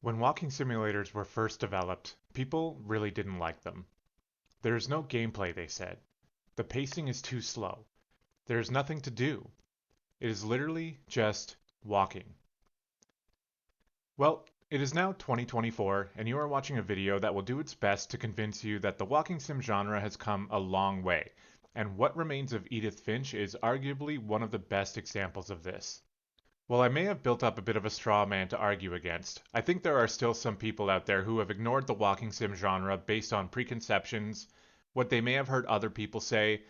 When walking simulators were first developed, people really didn't like them. There is no gameplay, they said. The pacing is too slow. There is nothing to do. It is literally just walking. Well, it is now 2024, and you are watching a video that will do its best to convince you that the walking sim genre has come a long way, and What Remains of Edith Finch is arguably one of the best examples of this. While I may have built up a bit of a straw man to argue against, I think there are still some people out there who have ignored the walking sim genre based on preconceptions, what they may have heard other people say,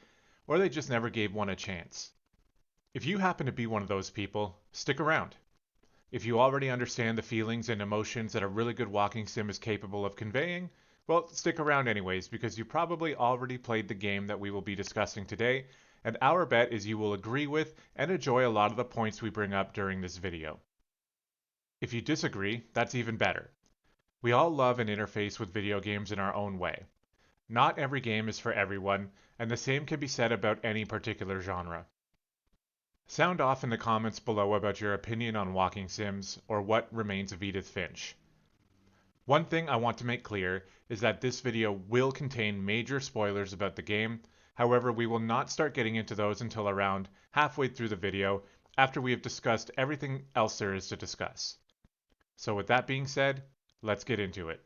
or they just never gave one a chance. If you happen to be one of those people, stick around. If you already understand the feelings and emotions that a really good walking sim is capable of conveying, well, stick around anyways because you probably already played the game that we will be discussing today, and our bet is you will agree with and enjoy a lot of the points we bring up during this video. If you disagree, that's even better. We all love an interface with video games in our own way. Not every game is for everyone, and the same can be said about any particular genre. Sound off in the comments below about your opinion on walking sims or What Remains of Edith Finch. One thing I want to make clear is that this video will contain major spoilers about the game. However, we will not start getting into those until around halfway through the video after we have discussed everything else there is to discuss. So with that being said, let's get into it.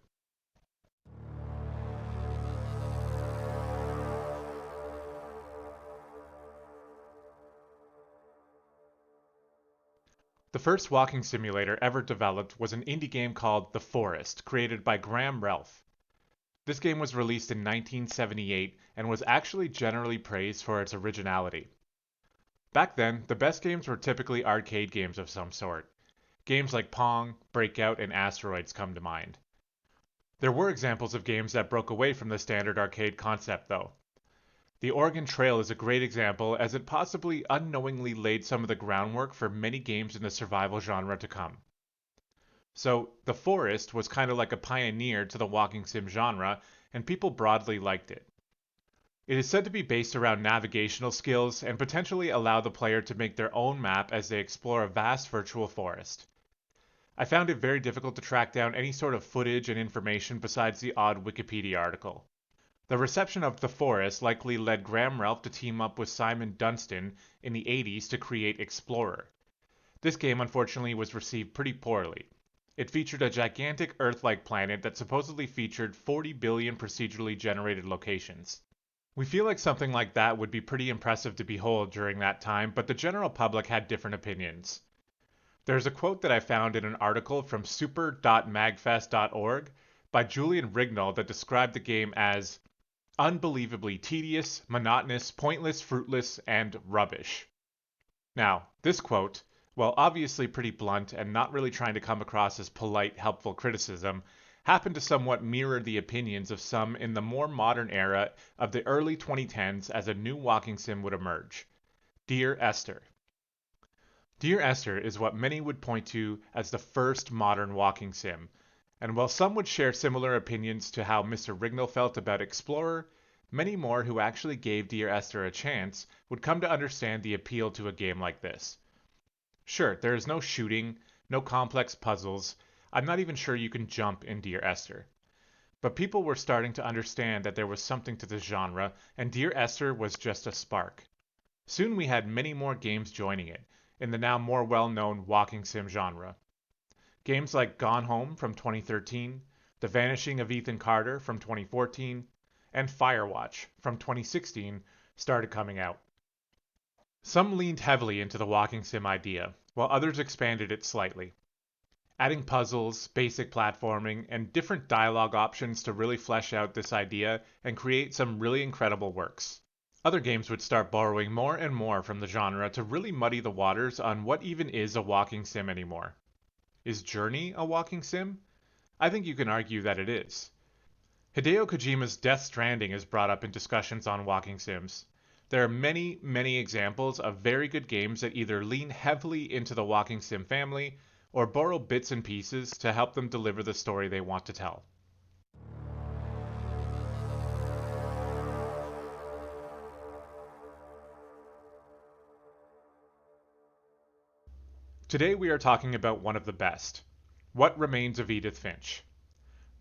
The first walking simulator ever developed was an indie game called The Forest, created by Graham Ralph. This game was released in 1978 and was actually generally praised for its originality. Back then, the best games were typically arcade games of some sort. Games like Pong, Breakout, and Asteroids come to mind. There were examples of games that broke away from the standard arcade concept, though. The Oregon Trail is a great example as it possibly unknowingly laid some of the groundwork for many games in the survival genre to come. So, The Forest was kind of like a pioneer to the walking sim genre, and people broadly liked it. It is said to be based around navigational skills and potentially allow the player to make their own map as they explore a vast virtual forest. I found it very difficult to track down any sort of footage and information besides the odd Wikipedia article. The reception of The Forest likely led Graham Ralph to team up with Simon Dunstan in the 80s to create Explorer. This game unfortunately was received pretty poorly. It featured a gigantic Earth-like planet that supposedly featured 40 billion procedurally generated locations. We feel like something like that would be pretty impressive to behold during that time, but the general public had different opinions. There's a quote that I found in an article from super.magfest.org by Julian Rignall that described the game as unbelievably tedious, monotonous, pointless, fruitless, and rubbish. Now, this quote, while obviously pretty blunt and not really trying to come across as polite, helpful criticism, happened to somewhat mirror the opinions of some in the more modern era of the early 2010s as a new walking sim would emerge. Dear Esther. Dear Esther is what many would point to as the first modern walking sim, and while some would share similar opinions to how Mr. Rignall felt about Explorer, many more who actually gave Dear Esther a chance would come to understand the appeal to a game like this. Sure, there is no shooting, no complex puzzles, I'm not even sure you can jump in Dear Esther. But people were starting to understand that there was something to this genre, and Dear Esther was just a spark. Soon we had many more games joining it, in the now more well-known walking sim genre. Games like Gone Home from 2013, The Vanishing of Ethan Carter from 2014, and Firewatch from 2016 started coming out. Some leaned heavily into the walking sim idea, while others expanded it slightly, adding puzzles, basic platforming, and different dialogue options to really flesh out this idea and create some really incredible works. Other games would start borrowing more and more from the genre to really muddy the waters on what even is a walking sim anymore. Is Journey a walking sim? I think you can argue that it is. Hideo Kojima's Death Stranding is brought up in discussions on walking sims. There are many, many examples of very good games that either lean heavily into the walking sim family or borrow bits and pieces to help them deliver the story they want to tell. Today we are talking about one of the best. What Remains of Edith Finch.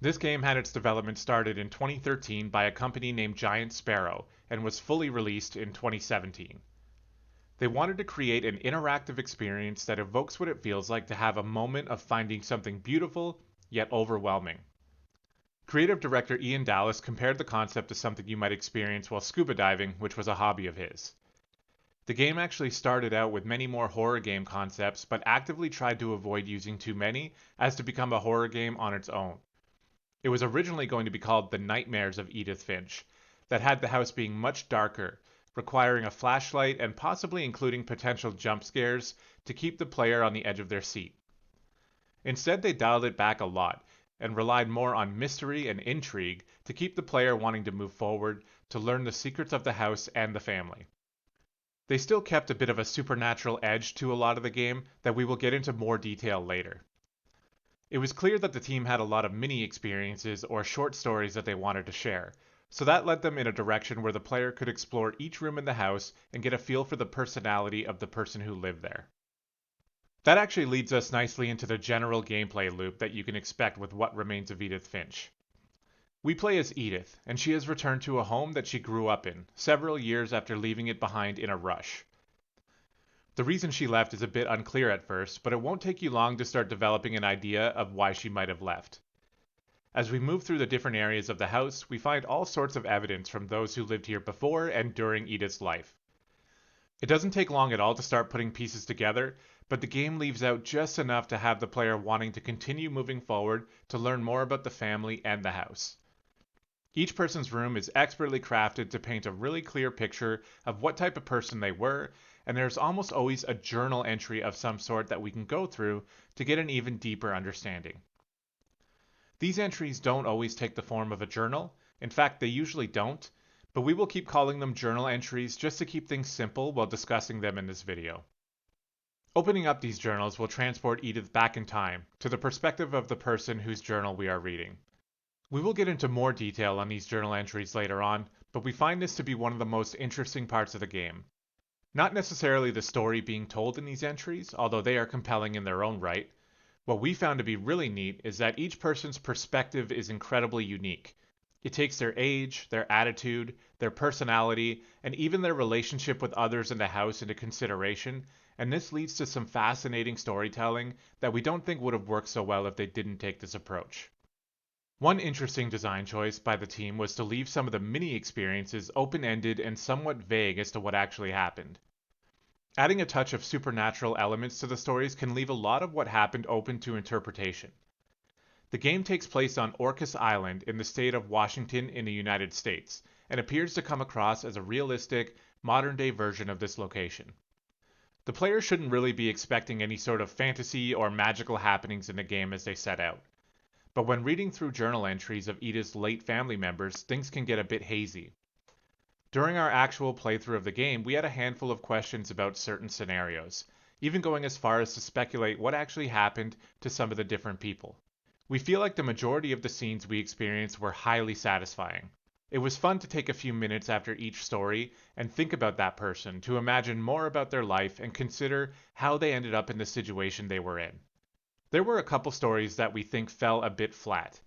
This game had its development started in 2013 by a company named Giant Sparrow and was fully released in 2017. They wanted to create an interactive experience that evokes what it feels like to have a moment of finding something beautiful yet overwhelming. Creative director Ian Dallas compared the concept to something you might experience while scuba diving, which was a hobby of his. The game actually started out with many more horror game concepts, but actively tried to avoid using too many as to become a horror game on its own. It was originally going to be called The Nightmares of Edith Finch, that had the house being much darker, requiring a flashlight and possibly including potential jump scares to keep the player on the edge of their seat. Instead, they dialed it back a lot and relied more on mystery and intrigue to keep the player wanting to move forward to learn the secrets of the house and the family. They still kept a bit of a supernatural edge to a lot of the game that we will get into more detail later. It was clear that the team had a lot of mini experiences or short stories that they wanted to share, so that led them in a direction where the player could explore each room in the house and get a feel for the personality of the person who lived there. That actually leads us nicely into the general gameplay loop that you can expect with What Remains of Edith Finch. We play as Edith, and she has returned to a home that she grew up in, several years after leaving it behind in a rush. The reason she left is a bit unclear at first, but it won't take you long to start developing an idea of why she might have left. As we move through the different areas of the house, we find all sorts of evidence from those who lived here before and during Edith's life. It doesn't take long at all to start putting pieces together, but the game leaves out just enough to have the player wanting to continue moving forward to learn more about the family and the house. Each person's room is expertly crafted to paint a really clear picture of what type of person they were, and there's almost always a journal entry of some sort that we can go through to get an even deeper understanding. These entries don't always take the form of a journal. In fact, they usually don't, but we will keep calling them journal entries just to keep things simple while discussing them in this video. Opening up these journals will transport Edith back in time to the perspective of the person whose journal we are reading. We will get into more detail on these journal entries later on, but we find this to be one of the most interesting parts of the game. Not necessarily the story being told in these entries, although they are compelling in their own right. What we found to be really neat is that each person's perspective is incredibly unique. It takes their age, their attitude, their personality, and even their relationship with others in the house into consideration, and this leads to some fascinating storytelling that we don't think would have worked so well if they didn't take this approach. One interesting design choice by the team was to leave some of the mini experiences open-ended and somewhat vague as to what actually happened. Adding a touch of supernatural elements to the stories can leave a lot of what happened open to interpretation. The game takes place on Orcas Island in the state of Washington in the United States, and appears to come across as a realistic, modern-day version of this location. The player shouldn't really be expecting any sort of fantasy or magical happenings in the game as they set out. But when reading through journal entries of Edith's late family members, things can get a bit hazy. During our actual playthrough of the game, we had a handful of questions about certain scenarios, even going as far as to speculate what actually happened to some of the different people. We feel like the majority of the scenes we experienced were highly satisfying. It was fun to take a few minutes after each story and think about that person, to imagine more about their life and consider how they ended up in the situation they were in. There were a couple stories that we think fell a bit flat.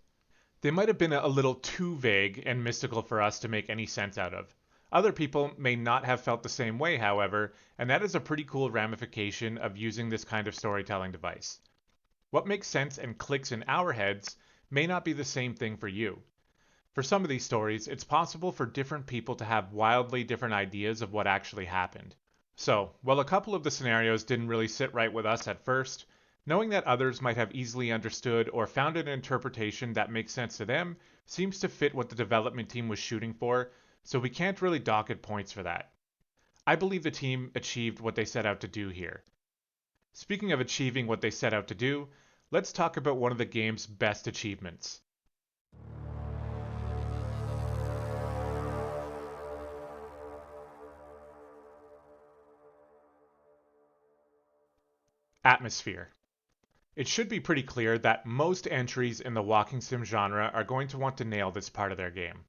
They might have been a little too vague and mystical for us to make any sense out of. Other people may not have felt the same way, however, and that is a pretty cool ramification of using this kind of storytelling device. What makes sense and clicks in our heads may not be the same thing for you. For some of these stories, it's possible for different people to have wildly different ideas of what actually happened. So, while a couple of the scenarios didn't really sit right with us at first, knowing that others might have easily understood or found an interpretation that makes sense to them seems to fit what the development team was shooting for, so we can't really dock it points for that. I believe the team achieved what they set out to do here. Speaking of achieving what they set out to do, let's talk about one of the game's best achievements. Atmosphere. It should be pretty clear that most entries in the walking sim genre are going to want to nail this part of their game.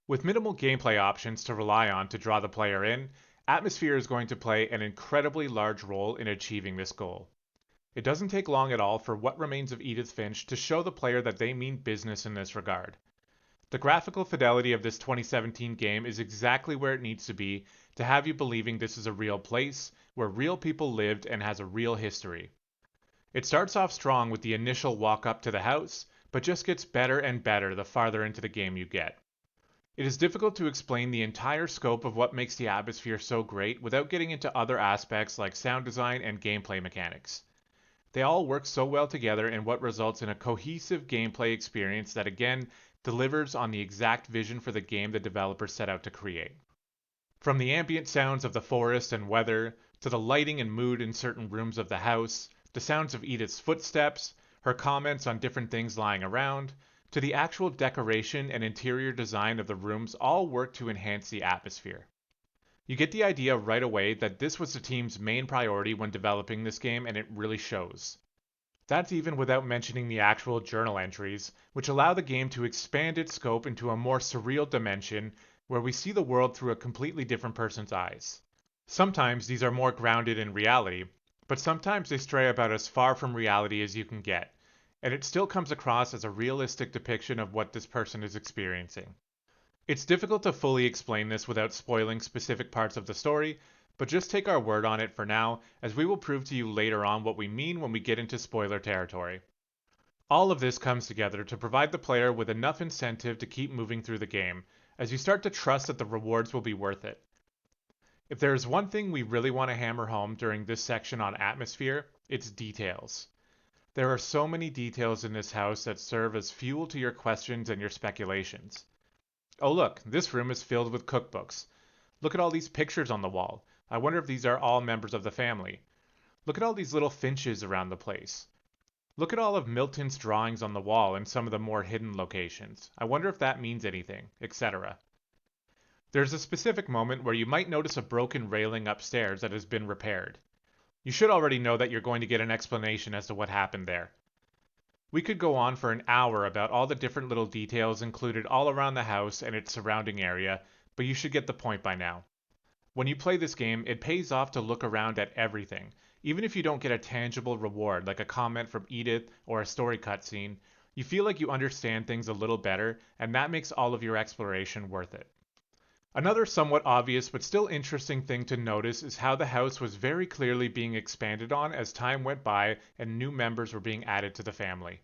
With minimal gameplay options to rely on to draw the player in, atmosphere is going to play an incredibly large role in achieving this goal. It doesn't take long at all for What Remains of Edith Finch to show the player that they mean business in this regard. The graphical fidelity of this 2017 game is exactly where it needs to be to have you believing this is a real place, where real people lived and has a real history. It starts off strong with the initial walk up to the house, but just gets better and better the farther into the game you get. It is difficult to explain the entire scope of what makes the atmosphere so great without getting into other aspects like sound design and gameplay mechanics. They all work so well together in what results in a cohesive gameplay experience that again delivers on the exact vision for the game the developers set out to create. From the ambient sounds of the forest and weather, to the lighting and mood in certain rooms of the house, the sounds of Edith's footsteps, her comments on different things lying around, to the actual decoration and interior design of the rooms all work to enhance the atmosphere. You get the idea right away that this was the team's main priority when developing this game, and it really shows. That's even without mentioning the actual journal entries, which allow the game to expand its scope into a more surreal dimension where we see the world through a completely different person's eyes. Sometimes these are more grounded in reality, but sometimes they stray about as far from reality as you can get, and it still comes across as a realistic depiction of what this person is experiencing. It's difficult to fully explain this without spoiling specific parts of the story, but just take our word on it for now, as we will prove to you later on what we mean when we get into spoiler territory. All of this comes together to provide the player with enough incentive to keep moving through the game, as you start to trust that the rewards will be worth it. If there is one thing we really want to hammer home during this section on atmosphere, it's details. There are so many details in this house that serve as fuel to your questions and your speculations. Oh look, this room is filled with cookbooks. Look at all these pictures on the wall. I wonder if these are all members of the family. Look at all these little finches around the place. Look at all of Milton's drawings on the wall in some of the more hidden locations. I wonder if that means anything, etc. There's a specific moment where you might notice a broken railing upstairs that has been repaired. You should already know that you're going to get an explanation as to what happened there. We could go on for an hour about all the different little details included all around the house and its surrounding area, but you should get the point by now. When you play this game, it pays off to look around at everything. Even if you don't get a tangible reward like a comment from Edith or a story cutscene, you feel like you understand things a little better, and that makes all of your exploration worth it. Another somewhat obvious but still interesting thing to notice is how the house was very clearly being expanded on as time went by and new members were being added to the family.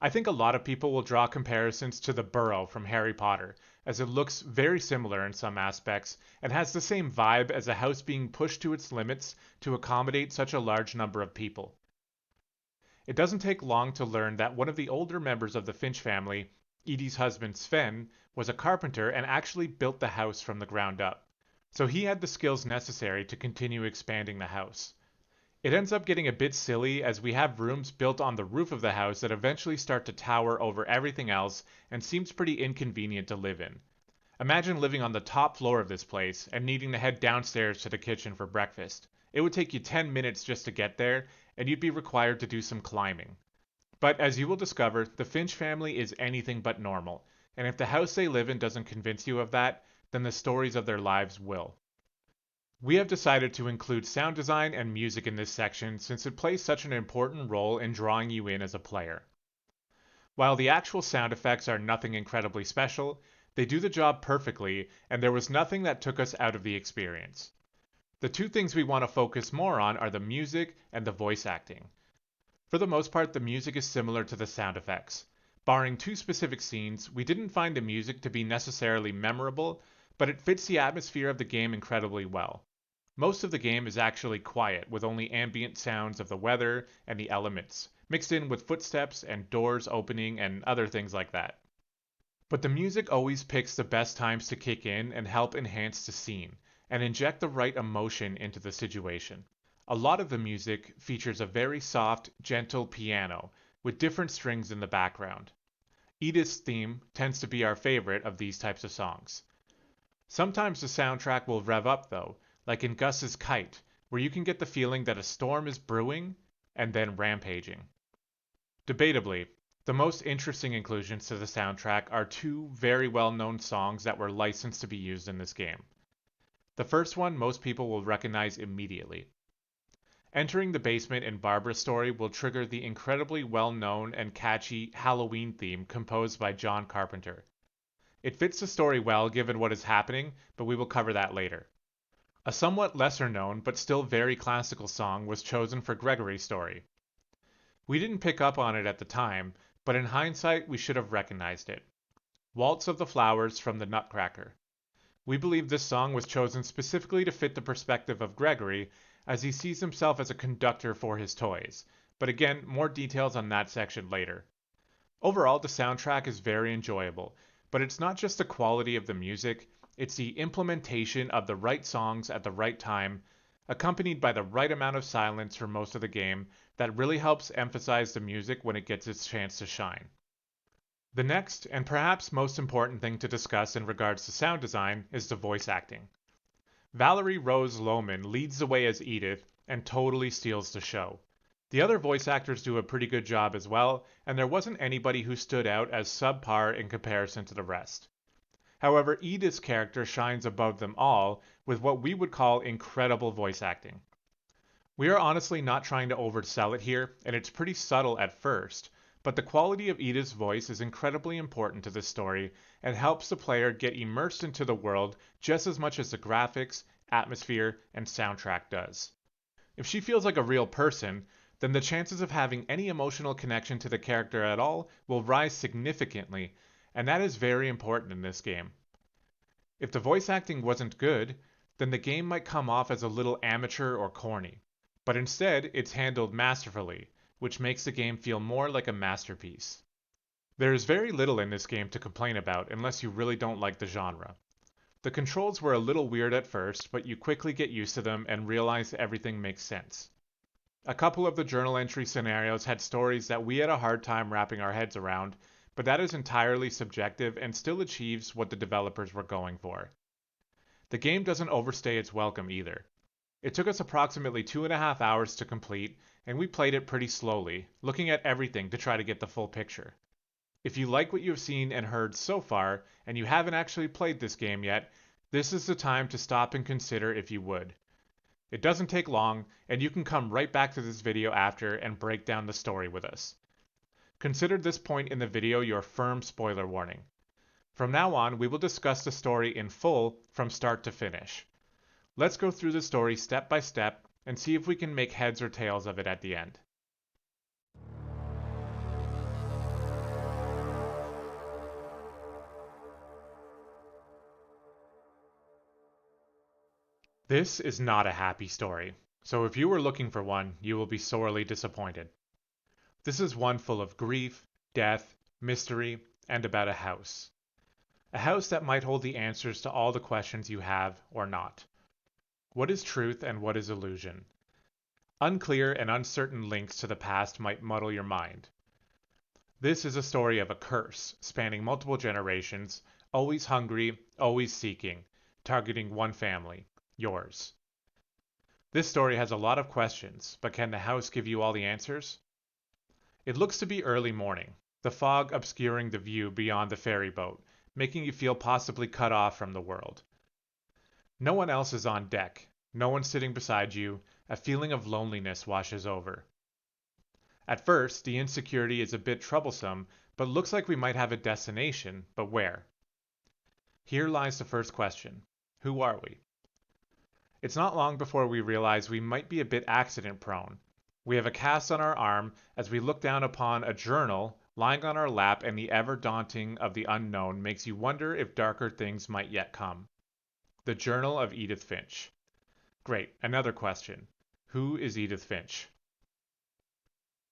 I think a lot of people will draw comparisons to the Burrow from Harry Potter, as it looks very similar in some aspects and has the same vibe as a house being pushed to its limits to accommodate such a large number of people. It doesn't take long to learn that one of the older members of the Finch family, Edie's husband Sven, was a carpenter and actually built the house from the ground up, so he had the skills necessary to continue expanding the house. It ends up getting a bit silly as we have rooms built on the roof of the house that eventually start to tower over everything else and seems pretty inconvenient to live in. Imagine living on the top floor of this place and needing to head downstairs to the kitchen for breakfast. It would take you 10 minutes just to get there, and you'd be required to do some climbing. But as you will discover, the Finch family is anything but normal, and if the house they live in doesn't convince you of that, then the stories of their lives will. We have decided to include sound design and music in this section since it plays such an important role in drawing you in as a player. While the actual sound effects are nothing incredibly special, they do the job perfectly, and there was nothing that took us out of the experience. The two things we want to focus more on are the music and the voice acting. For the most part, the music is similar to the sound effects. Barring two specific scenes, we didn't find the music to be necessarily memorable, but it fits the atmosphere of the game incredibly well. Most of the game is actually quiet, with only ambient sounds of the weather and the elements, mixed in with footsteps and doors opening and other things like that. But the music always picks the best times to kick in and help enhance the scene, and inject the right emotion into the situation. A lot of the music features a very soft, gentle piano, with different strings in the background. Edith's theme tends to be our favorite of these types of songs. Sometimes the soundtrack will rev up though, like in Gus's Kite, where you can get the feeling that a storm is brewing and then rampaging. Debatably, the most interesting inclusions to the soundtrack are two very well-known songs that were licensed to be used in this game. The first one most people will recognize immediately. Entering the basement in Barbara's story will trigger the incredibly well-known and catchy Halloween theme composed by John Carpenter. It fits the story well given what is happening, but we will cover that later. A somewhat lesser known but still very classical song was chosen for Gregory's story. We didn't pick up on it at the time, but in hindsight we should have recognized it. Waltz of the Flowers from the Nutcracker. We believe this song was chosen specifically to fit the perspective of Gregory, as he sees himself as a conductor for his toys, but again, more details on that section later. Overall, the soundtrack is very enjoyable, but it's not just the quality of the music, it's the implementation of the right songs at the right time, accompanied by the right amount of silence for most of the game, that really helps emphasize the music when it gets its chance to shine. The next, and perhaps most important thing to discuss in regards to sound design, is the voice acting. Valerie Rose Lohman leads the way as Edith and totally steals the show. The other voice actors do a pretty good job as well, and there wasn't anybody who stood out as subpar in comparison to the rest. However, Edith's character shines above them all with what we would call incredible voice acting. We are honestly not trying to oversell it here, and it's pretty subtle at first, but the quality of Edith's voice is incredibly important to this story and helps the player get immersed into the world just as much as the graphics, atmosphere, and soundtrack does. If she feels like a real person, then the chances of having any emotional connection to the character at all will rise significantly, and that is very important in this game. If the voice acting wasn't good, then the game might come off as a little amateur or corny, but instead it's handled masterfully, which makes the game feel more like a masterpiece. There is very little in this game to complain about unless you really don't like the genre. The controls were a little weird at first, but you quickly get used to them and realize everything makes sense. A couple of the journal entry scenarios had stories that we had a hard time wrapping our heads around, but that is entirely subjective and still achieves what the developers were going for. The game doesn't overstay its welcome either. It took us approximately 2.5 hours to complete, and we played it pretty slowly, looking at everything to try to get the full picture. If you like what you have seen and heard so far, and you haven't actually played this game yet, this is the time to stop and consider if you would. It doesn't take long, and you can come right back to this video after and break down the story with us. Consider this point in the video your firm spoiler warning. From now on, we will discuss the story in full from start to finish. Let's go through the story step by step and see if we can make heads or tails of it at the end. This is not a happy story, so if you were looking for one, you will be sorely disappointed. This is one full of grief, death, mystery, and about a house. A house that might hold the answers to all the questions you have or not. What is truth and what is illusion? Unclear and uncertain links to the past might muddle your mind. This is a story of a curse spanning multiple generations, always hungry, always seeking, targeting one family, yours. This story has a lot of questions, but can the house give you all the answers? It looks to be early morning, the fog obscuring the view beyond the ferry boat, making you feel possibly cut off from the world. No one else is on deck, no one sitting beside you, a feeling of loneliness washes over. At first, the insecurity is a bit troublesome, but looks like we might have a destination, but where? Here lies the first question. Who are we? It's not long before we realize we might be a bit accident-prone. We have a cast on our arm as we look down upon a journal lying on our lap, and the ever-daunting of the unknown makes you wonder if darker things might yet come. The Journal of Edith Finch. Great, another question. Who is Edith Finch?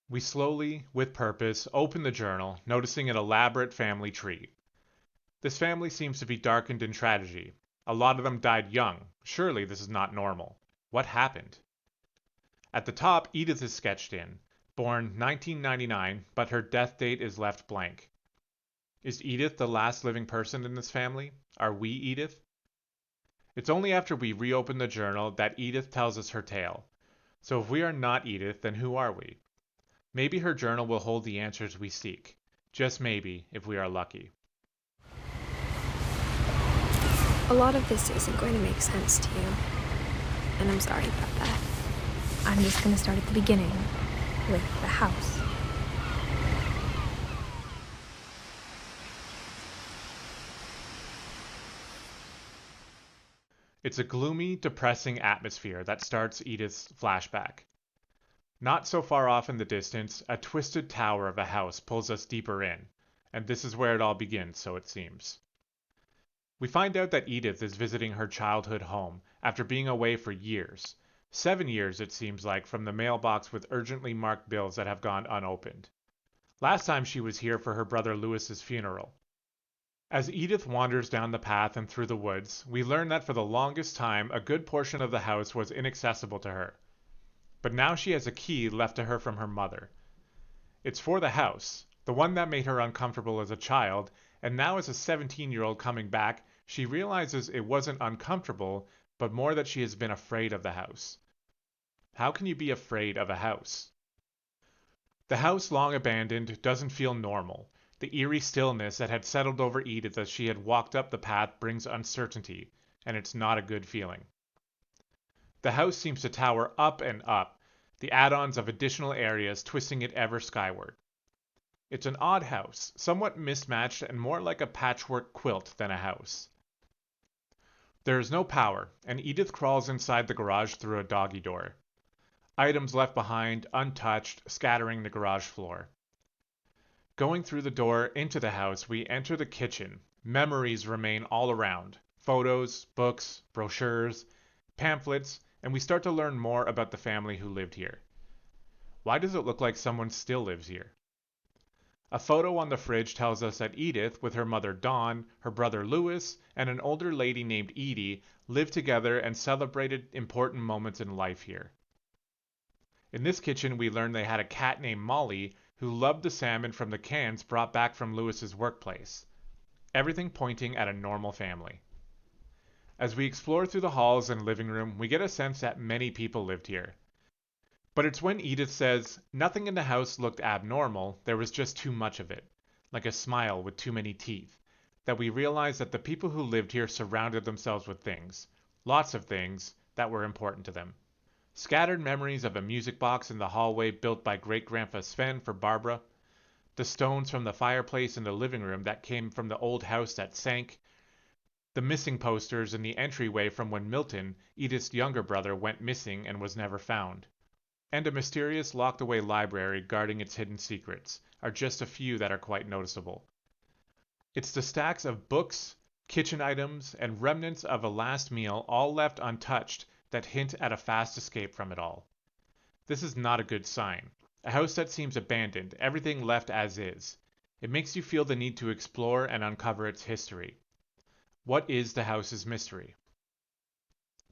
We slowly, with purpose, open the journal, noticing an elaborate family tree. This family seems to be darkened in tragedy. A lot of them died young. Surely this is not normal. What happened? At the top, Edith is sketched in, born 1999, but her death date is left blank. Is Edith the last living person in this family? Are we Edith? It's only after we reopen the journal that Edith tells us her tale. So if we are not Edith, then who are we? Maybe her journal will hold the answers we seek. Just maybe, if we are lucky. A lot of this isn't going to make sense to you, and I'm sorry about that. I'm just gonna start at the beginning, with the house. It's a gloomy, depressing atmosphere that starts Edith's flashback. Not so far off in the distance, a twisted tower of a house pulls us deeper in, and this is where it all begins, so it seems. We find out that Edith is visiting her childhood home after being away for years. 7 years, it seems like, from the mailbox with urgently marked bills that have gone unopened. Last time she was here for her brother Lewis's funeral. As Edith wanders down the path and through the woods, we learn that for the longest time a good portion of the house was inaccessible to her. But now she has a key left to her from her mother. It's for the house, the one that made her uncomfortable as a child, and now as a 17-year-old coming back, she realizes it wasn't uncomfortable, but more that she has been afraid of the house. How can you be afraid of a house? The house, long abandoned, doesn't feel normal. The eerie stillness that had settled over Edith as she had walked up the path brings uncertainty, and it's not a good feeling. The house seems to tower up and up, the add-ons of additional areas twisting it ever skyward. It's an odd house, somewhat mismatched and more like a patchwork quilt than a house. There is no power, and Edith crawls inside the garage through a doggy door. Items left behind, untouched, scattering the garage floor. Going through the door into the house, we enter the kitchen. Memories remain all around. Photos, books, brochures, pamphlets, and we start to learn more about the family who lived here. Why does it look like someone still lives here? A photo on the fridge tells us that Edith, with her mother Dawn, her brother Lewis, and an older lady named Edie, lived together and celebrated important moments in life here. In this kitchen, we learn they had a cat named Molly who loved the salmon from the cans brought back from Lewis's workplace. Everything pointing at a normal family. As we explore through the halls and living room, we get a sense that many people lived here. But it's when Edith says, nothing in the house looked abnormal, there was just too much of it, like a smile with too many teeth, that we realize that the people who lived here surrounded themselves with things, lots of things, that were important to them. Scattered memories of a music box in the hallway built by great-grandpa Sven for Barbara, the stones from the fireplace in the living room that came from the old house that sank, the missing posters in the entryway from when Milton, Edith's younger brother, went missing and was never found, and a mysterious locked-away library guarding its hidden secrets are just a few that are quite noticeable. It's the stacks of books, kitchen items, and remnants of a last meal all left untouched that hint at a fast escape from it all. This is not a good sign. A house that seems abandoned, everything left as is. It makes you feel the need to explore and uncover its history. What is the house's mystery?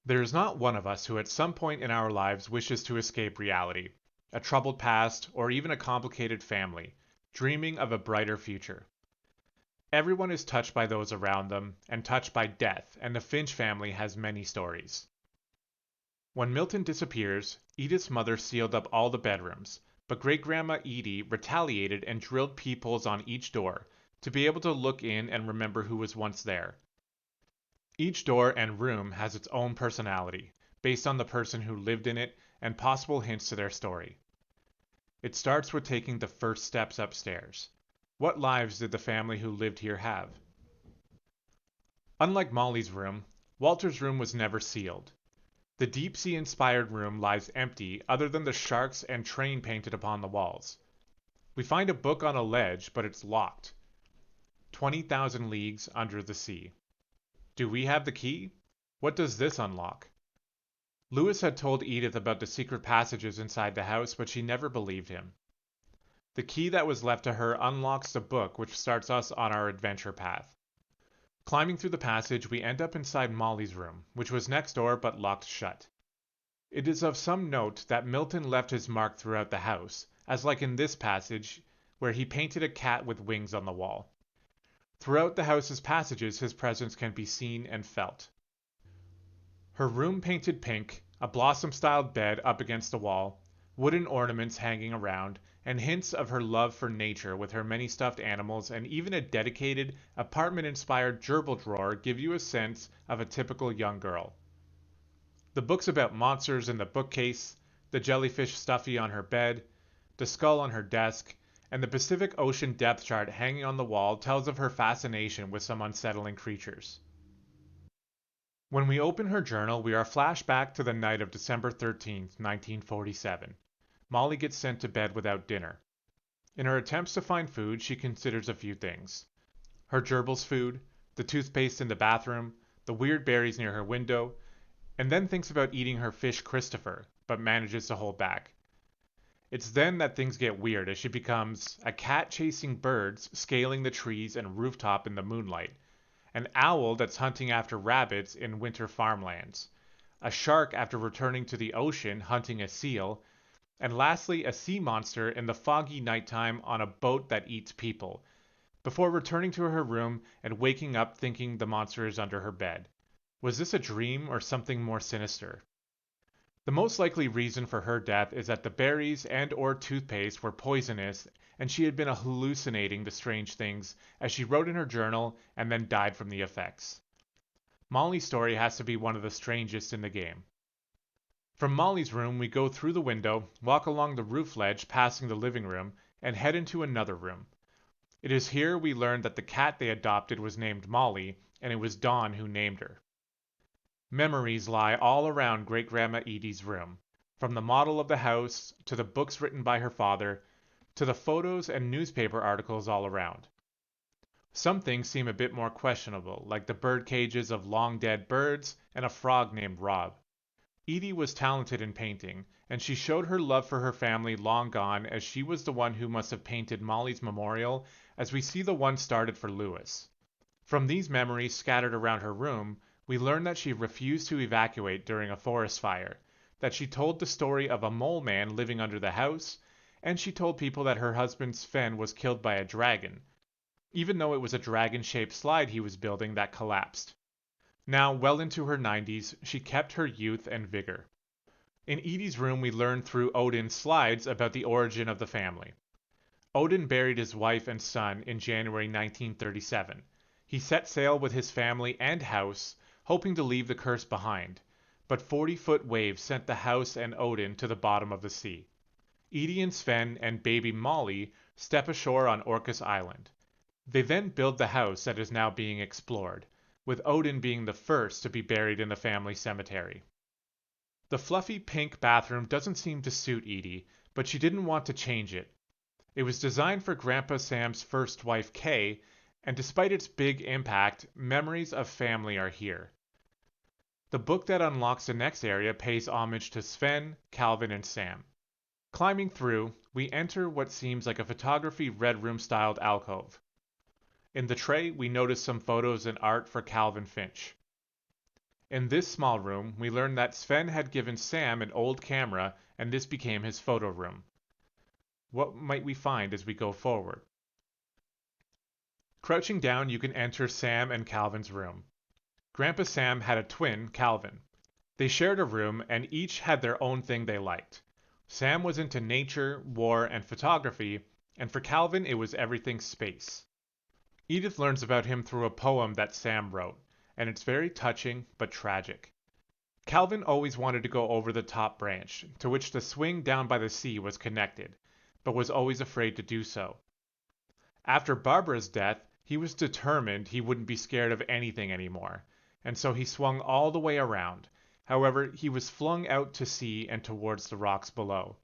There is not one of us who at some point in our lives wishes to escape reality, a troubled past, or even a complicated family, dreaming of a brighter future. Everyone is touched by those around them, and touched by death, and the Finch family has many stories. When Milton disappears, Edith's mother sealed up all the bedrooms, but great-grandma Edie retaliated and drilled peepholes on each door to be able to look in and remember who was once there. Each door and room has its own personality, based on the person who lived in it and possible hints to their story. It starts with taking the first steps upstairs. What lives did the family who lived here have? Unlike Molly's room, Walter's room was never sealed. The deep-sea-inspired room lies empty other than the sharks and train painted upon the walls. We find a book on a ledge, but it's locked. 20,000 Leagues Under the Sea. Do we have the key? What does this unlock? Lewis had told Edith about the secret passages inside the house, but she never believed him. The key that was left to her unlocks the book which starts us on our adventure path. Climbing through the passage, we end up inside Molly's room, which was next door but locked shut. It is of some note that Milton left his mark throughout the house, as like in this passage, where he painted a cat with wings on the wall. Throughout the house's passages, his presence can be seen and felt. Her room painted pink, a blossom-styled bed up against the wall, wooden ornaments hanging around, and hints of her love for nature with her many stuffed animals and even a dedicated, apartment-inspired gerbil drawer give you a sense of a typical young girl. The books about monsters in the bookcase, the jellyfish stuffy on her bed, the skull on her desk, and the Pacific Ocean depth chart hanging on the wall tells of her fascination with some unsettling creatures. When we open her journal, we are flashed back to the night of December 13th, 1947. Molly gets sent to bed without dinner. In her attempts to find food, she considers a few things: her gerbil's food, the toothpaste in the bathroom, the weird berries near her window, and then thinks about eating her fish Christopher, but manages to hold back. It's then that things get weird as she becomes a cat chasing birds, scaling the trees and rooftop in the moonlight, an owl that's hunting after rabbits in winter farmlands, a shark after returning to the ocean hunting a seal, and lastly a sea monster in the foggy nighttime on a boat that eats people, before returning to her room and waking up thinking the monster is under her bed. Was this a dream or something more sinister? The most likely reason for her death is that the berries and/or toothpaste were poisonous and she had been hallucinating the strange things as she wrote in her journal and then died from the effects. Molly's story has to be one of the strangest in the game. From Molly's room, we go through the window, walk along the roof ledge passing the living room, and head into another room. It is here we learn that the cat they adopted was named Molly, and it was Dawn who named her. Memories lie all around Great-Grandma Edie's room, from the model of the house, to the books written by her father, to the photos and newspaper articles all around. Some things seem a bit more questionable, like the bird cages of long-dead birds and a frog named Rob. Edie was talented in painting, and she showed her love for her family long gone, as she was the one who must have painted Molly's memorial as we see the one started for Lewis. From these memories scattered around her room, we learn that she refused to evacuate during a forest fire, that she told the story of a mole man living under the house, and she told people that her husband Sven was killed by a dragon, even though it was a dragon-shaped slide he was building that collapsed. Now, well into her 90s, she kept her youth and vigor. In Edie's room, we learn through Odin's slides about the origin of the family. Odin buried his wife and son in January 1937. He set sail with his family and house, hoping to leave the curse behind, but 40-foot waves sent the house and Odin to the bottom of the sea. Edie and Sven and baby Molly step ashore on Orcas Island. They then build the house that is now being explored, with Odin being the first to be buried in the family cemetery. The fluffy pink bathroom doesn't seem to suit Edie, but she didn't want to change it. It was designed for Grandpa Sam's first wife Kay, and despite its big impact, memories of family are here. The book that unlocks the next area pays homage to Sven, Calvin, and Sam. Climbing through, we enter what seems like a photography red room-styled alcove. In the tray, we notice some photos and art for Calvin Finch. In this small room, we learn that Sven had given Sam an old camera, and this became his photo room. What might we find as we go forward? Crouching down, you can enter Sam and Calvin's room. Grandpa Sam had a twin, Calvin. They shared a room, and each had their own thing they liked. Sam was into nature, war, and photography, and for Calvin it was everything space. Edith learns about him through a poem that Sam wrote, and it's very touching but tragic. Calvin always wanted to go over the top branch, to which the swing down by the sea was connected, but was always afraid to do so. After Barbara's death, he was determined he wouldn't be scared of anything anymore, and so he swung all the way around. However, he was flung out to sea and towards the rocks below.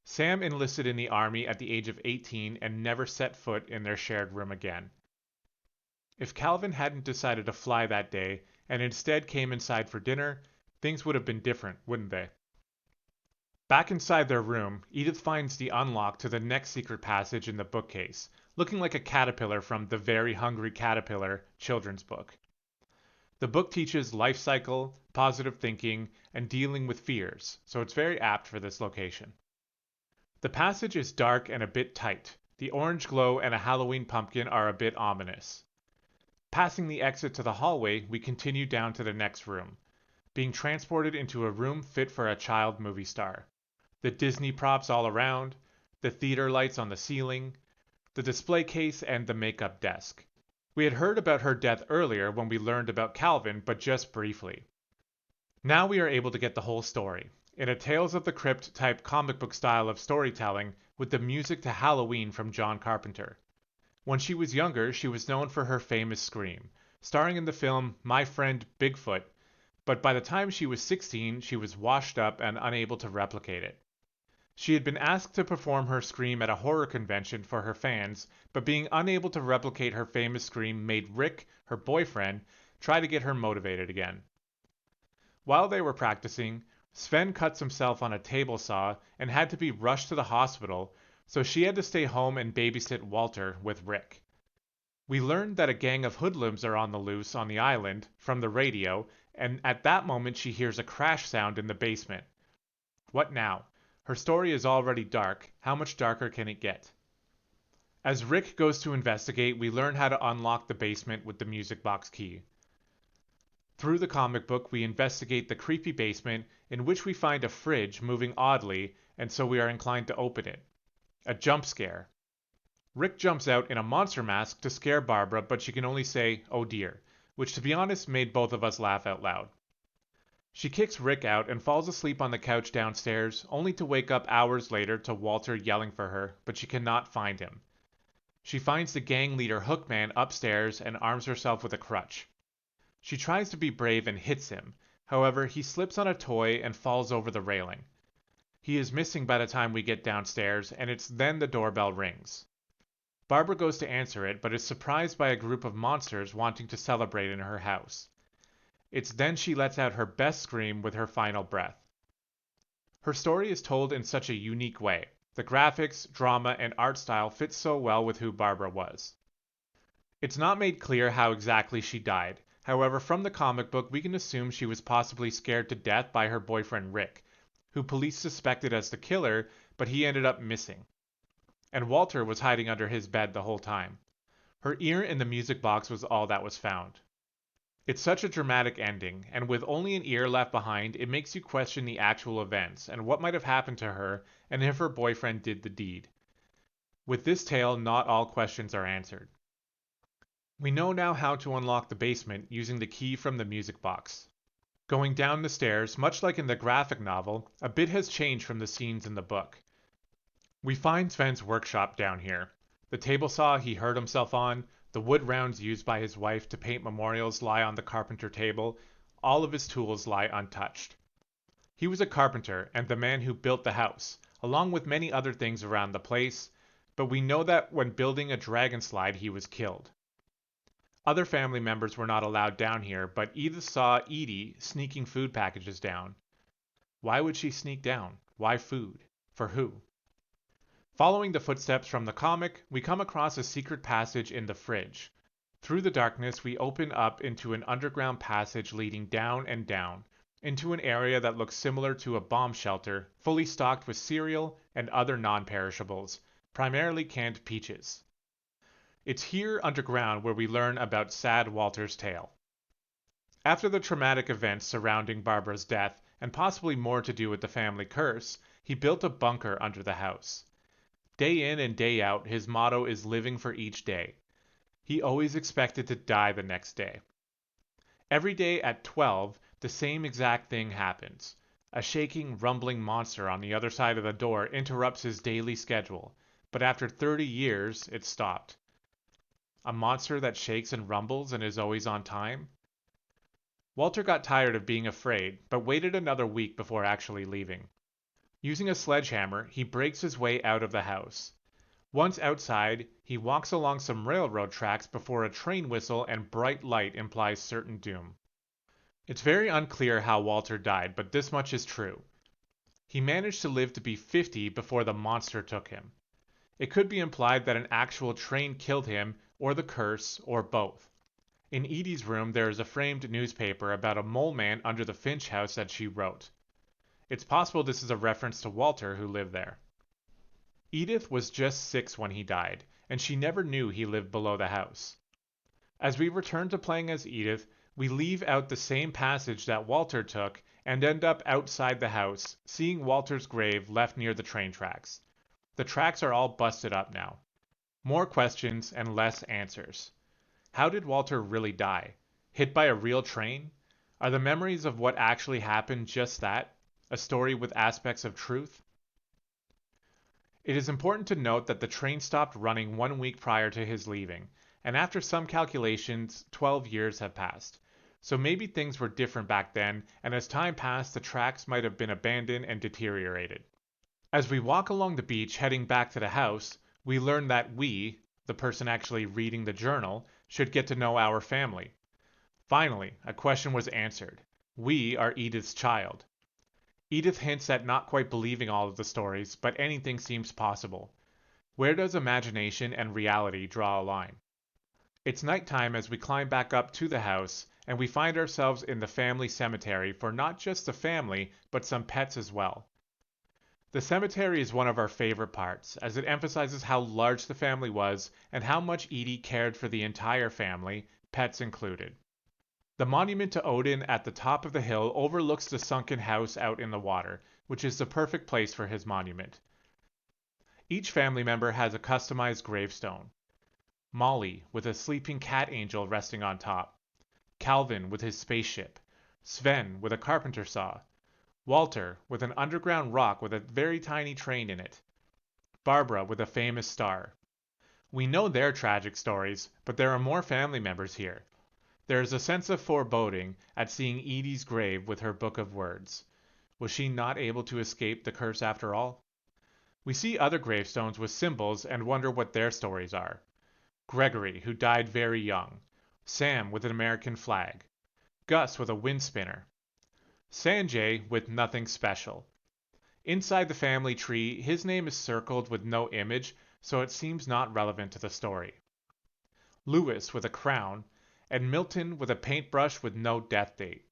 Sam enlisted in the army at the age of 18 and never set foot in their shared room again. If Calvin hadn't decided to fly that day and instead came inside for dinner, things would have been different, wouldn't they? Back inside their room, Edith finds the unlock to the next secret passage in the bookcase, looking like a caterpillar from The Very Hungry Caterpillar children's book. The book teaches life cycle, positive thinking, and dealing with fears, so it's very apt for this location. The passage is dark and a bit tight. The orange glow and a Halloween pumpkin are a bit ominous. Passing the exit to the hallway, we continue down to the next room, being transported into a room fit for a child movie star. The Disney props all around, the theater lights on the ceiling, the display case, and the makeup desk. We had heard about her death earlier when we learned about Calvin, but just briefly. Now we are able to get the whole story. in a Tales of the Crypt type comic book style of storytelling with the music to Halloween from John Carpenter. When she was younger, she was known for her famous scream, starring in the film My Friend Bigfoot, but by the time she was 16, she was washed up and unable to replicate it. She had been asked to perform her scream at a horror convention for her fans, but being unable to replicate her famous scream made Rick, her boyfriend, try to get her motivated again. While they were practicing, Sven cuts himself on a table saw and had to be rushed to the hospital, so she had to stay home and babysit Walter with Rick. We learned that a gang of hoodlums are on the loose on the island from the radio, and at that moment she hears a crash sound in the basement. What now? Her story is already dark. How much darker can it get? As Rick goes to investigate, we learn how to unlock the basement with the music box key. Through the comic book, we investigate the creepy basement in which we find a fridge moving oddly, and so we are inclined to open it. A jump scare. Rick jumps out in a monster mask to scare Barbara, but she can only say, "Oh dear," which to be honest made both of us laugh out loud. She kicks Rick out and falls asleep on the couch downstairs, only to wake up hours later to Walter yelling for her, but she cannot find him. She finds the gang leader Hookman upstairs and arms herself with a crutch. She tries to be brave and hits him. However, he slips on a toy and falls over the railing. He is missing by the time we get downstairs, and it's then the doorbell rings. Barbara goes to answer it, but is surprised by a group of monsters wanting to celebrate in her house. It's then she lets out her best scream with her final breath. Her story is told in such a unique way. The graphics, drama, and art style fit so well with who Barbara was. It's not made clear how exactly she died. However, from the comic book, we can assume she was possibly scared to death by her boyfriend Rick, who police suspected as the killer, but he ended up missing. And Walter was hiding under his bed the whole time. Her ear in the music box was all that was found. It's such a dramatic ending, and with only an ear left behind, it makes you question the actual events and what might have happened to her and if her boyfriend did the deed. With this tale, not all questions are answered. We know now how to unlock the basement using the key from the music box. Going down the stairs, much like in the graphic novel, a bit has changed from the scenes in the book. We find Sven's workshop down here. The table saw he hurt himself on, the wood rounds used by his wife to paint memorials lie on the carpenter table, all of his tools lie untouched. He was a carpenter and the man who built the house, along with many other things around the place, but we know that when building a dragon slide he was killed. Other family members were not allowed down here, but Edith saw Edie sneaking food packages down. Why would she sneak down? Why food? For who? Following the footsteps from the comic, we come across a secret passage in the fridge. Through the darkness, we open up into an underground passage leading down and down, into an area that looks similar to a bomb shelter, fully stocked with cereal and other non-perishables, primarily canned peaches. It's here underground where we learn about Sad Walter's tale. After the traumatic events surrounding Barbara's death, and possibly more to do with the family curse, he built a bunker under the house. Day in and day out, his motto is living for each day. He always expected to die the next day. Every day at 12, the same exact thing happens. A shaking, rumbling monster on the other side of the door interrupts his daily schedule, but after 30 years, it stopped. A monster that shakes and rumbles and is always on time? Walter got tired of being afraid, but waited another week before actually leaving. Using a sledgehammer, he breaks his way out of the house. Once outside, he walks along some railroad tracks before a train whistle and bright light implies certain doom. It's very unclear how Walter died, but this much is true. He managed to live to be 50 before the monster took him. It could be implied that an actual train killed him, or the curse, or both. In Edie's room there is a framed newspaper about a mole man under the Finch house that she wrote. It's possible this is a reference to Walter who lived there. Edith was just 6 when he died, and she never knew he lived below the house. As we return to playing as Edith, we leave out the same passage that Walter took and end up outside the house, seeing Walter's grave left near the train tracks. The tracks are all busted up now. More questions and less answers. How did Walter really die? Hit by a real train? Are the memories of what actually happened just that? a story with aspects of truth? It is important to note that the train stopped running 1 week prior to his leaving, and after some calculations, 12 years have passed. So maybe things were different back then, and as time passed, the tracks might have been abandoned and deteriorated. As we walk along the beach heading back to the house, we learn that we, the person actually reading the journal, should get to know our family. Finally, a question was answered. We are Edith's child. Edith hints at not quite believing all of the stories, but anything seems possible. Where does imagination and reality draw a line? It's nighttime as we climb back up to the house, and we find ourselves in the family cemetery for not just the family, but some pets as well. The cemetery is one of our favorite parts, as it emphasizes how large the family was and how much Edie cared for the entire family, pets included. The monument to Odin at the top of the hill overlooks the sunken house out in the water, which is the perfect place for his monument. Each family member has a customized gravestone. Molly, with a sleeping cat angel resting on top. Calvin, with his spaceship. Sven, with a carpenter saw. Walter, with an underground rock with a very tiny train in it. Barbara, with a famous star. We know their tragic stories, but there are more family members here. There is a sense of foreboding at seeing Edie's grave with her book of words. Was she not able to escape the curse after all? We see other gravestones with symbols and wonder what their stories are. Gregory, who died very young. Sam with an American flag. Gus with a wind spinner. Sanjay with nothing special. Inside the family tree, his name is circled with no image, so it seems not relevant to the story. Lewis with a crown, and Milton with a paintbrush with no death date.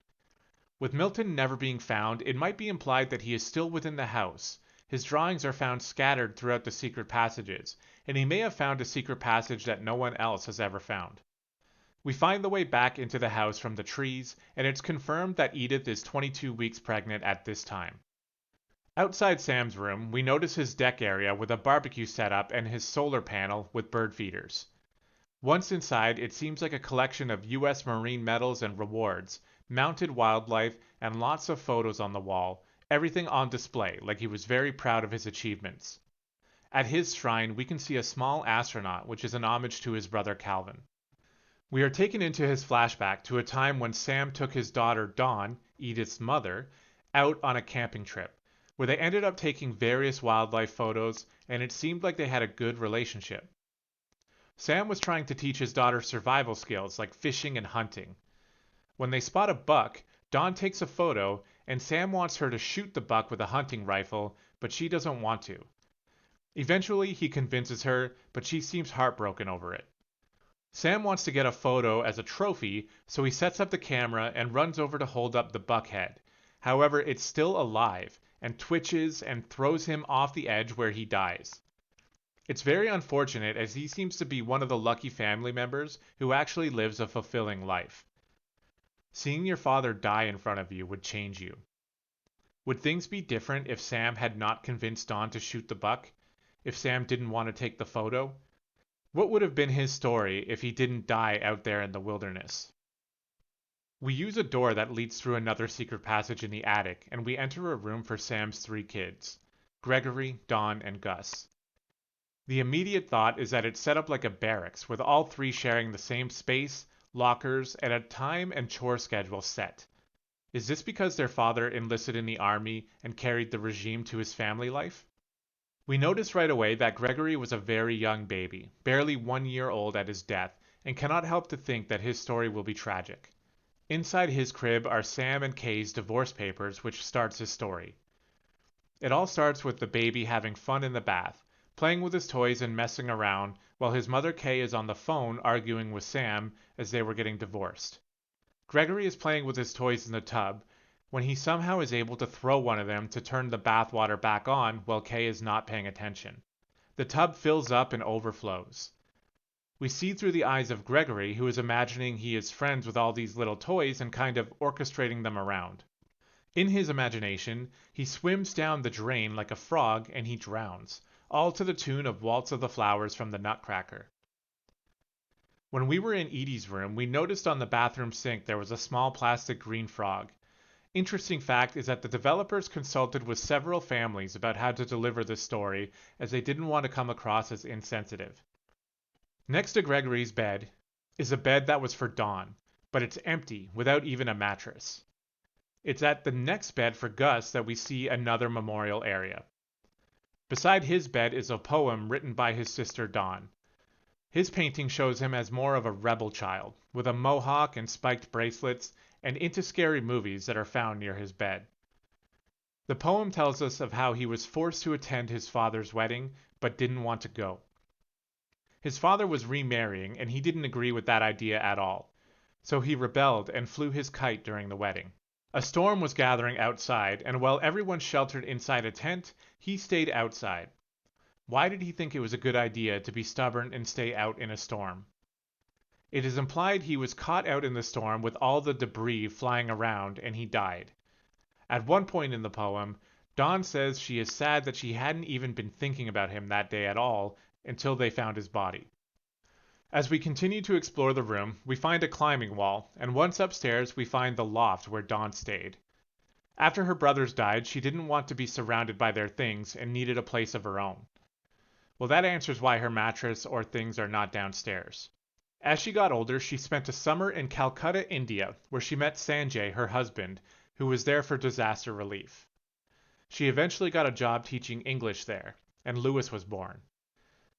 With Milton never being found, it might be implied that he is still within the house. His drawings are found scattered throughout the secret passages, and he may have found a secret passage that no one else has ever found. We find the way back into the house from the trees, and it's confirmed that Edith is 22 weeks pregnant at this time. Outside Sam's room, we notice his deck area with a barbecue setup and his solar panel with bird feeders. Once inside, it seems like a collection of U.S. Marine medals and rewards, mounted wildlife, and lots of photos on the wall, everything on display, like he was very proud of his achievements. At his shrine, we can see a small astronaut, which is an homage to his brother Calvin. We are taken into his flashback to a time when Sam took his daughter Dawn, Edith's mother, out on a camping trip, where they ended up taking various wildlife photos, and it seemed like they had a good relationship. Sam was trying to teach his daughter survival skills like fishing and hunting. When they spot a buck, Dawn takes a photo, and Sam wants her to shoot the buck with a hunting rifle, but she doesn't want to. Eventually, he convinces her, but she seems heartbroken over it. Sam wants to get a photo as a trophy, so he sets up the camera and runs over to hold up the buck head. However, it's still alive, and twitches and throws him off the edge where he dies. It's very unfortunate as he seems to be one of the lucky family members who actually lives a fulfilling life. Seeing your father die in front of you would change you. Would things be different if Sam had not convinced Dawn to shoot the buck? If Sam didn't want to take the photo? What would have been his story if he didn't die out there in the wilderness? We use a door that leads through another secret passage in the attic, and we enter a room for Sam's 3 kids, Gregory, Dawn, and Gus. The immediate thought is that it's set up like a barracks, with all 3 sharing the same space, lockers, and a time and chore schedule set. Is this because their father enlisted in the army and carried the regime to his family life? We notice right away that Gregory was a very young baby, barely 1 year old at his death, and cannot help to think that his story will be tragic. Inside his crib are Sam and Kay's divorce papers, which starts his story. It all starts with the baby having fun in the bath, playing with his toys and messing around, while his mother Kay is on the phone arguing with Sam as they were getting divorced. Gregory is playing with his toys in the tub, when he somehow is able to throw one of them to turn the bathwater back on while Kay is not paying attention. The tub fills up and overflows. We see through the eyes of Gregory, who is imagining he is friends with all these little toys and kind of orchestrating them around. In his imagination, he swims down the drain like a frog and he drowns, all to the tune of Waltz of the Flowers from the Nutcracker. When we were in Edie's room, we noticed on the bathroom sink there was a small plastic green frog. Interesting fact is that the developers consulted with several families about how to deliver this story, as they didn't want to come across as insensitive. Next to Gregory's bed is a bed that was for Dawn, but it's empty, without even a mattress. It's at the next bed for Gus that we see another memorial area. Beside his bed is a poem written by his sister Dawn. His painting shows him as more of a rebel child, with a mohawk and spiked bracelets, and into scary movies that are found near his bed. The poem tells us of how he was forced to attend his father's wedding, but didn't want to go. His father was remarrying, and he didn't agree with that idea at all, so he rebelled and flew his kite during the wedding. A storm was gathering outside, and while everyone sheltered inside a tent, he stayed outside. Why did he think it was a good idea to be stubborn and stay out in a storm? It is implied he was caught out in the storm with all the debris flying around and he died. At one point in the poem, Dawn says she is sad that she hadn't even been thinking about him that day at all until they found his body. As we continue to explore the room, we find a climbing wall, and once upstairs we find the loft where Dawn stayed. After her brothers died, she didn't want to be surrounded by their things and needed a place of her own. Well, that answers why her mattress or things are not downstairs. As she got older, she spent a summer in Calcutta, India, where she met Sanjay, her husband, who was there for disaster relief. She eventually got a job teaching English there, and Louis was born.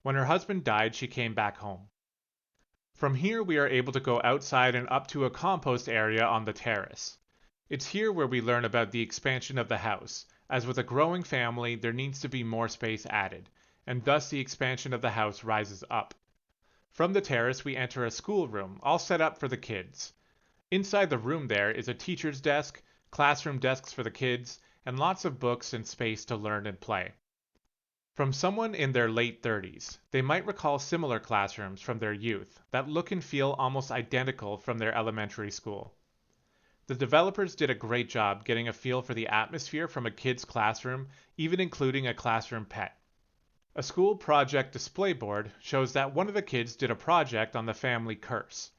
When her husband died, she came back home. From here, we are able to go outside and up to a compost area on the terrace. It's here where we learn about the expansion of the house, as with a growing family, there needs to be more space added, and thus the expansion of the house rises up. From the terrace, we enter a schoolroom, all set up for the kids. Inside the room there is a teacher's desk, classroom desks for the kids, and lots of books and space to learn and play. From someone in their late 30s, they might recall similar classrooms from their youth that look and feel almost identical from their elementary school. The developers did a great job getting a feel for the atmosphere from a kid's classroom, even including a classroom pet. A school project display board shows that one of the kids did a project on the family curse.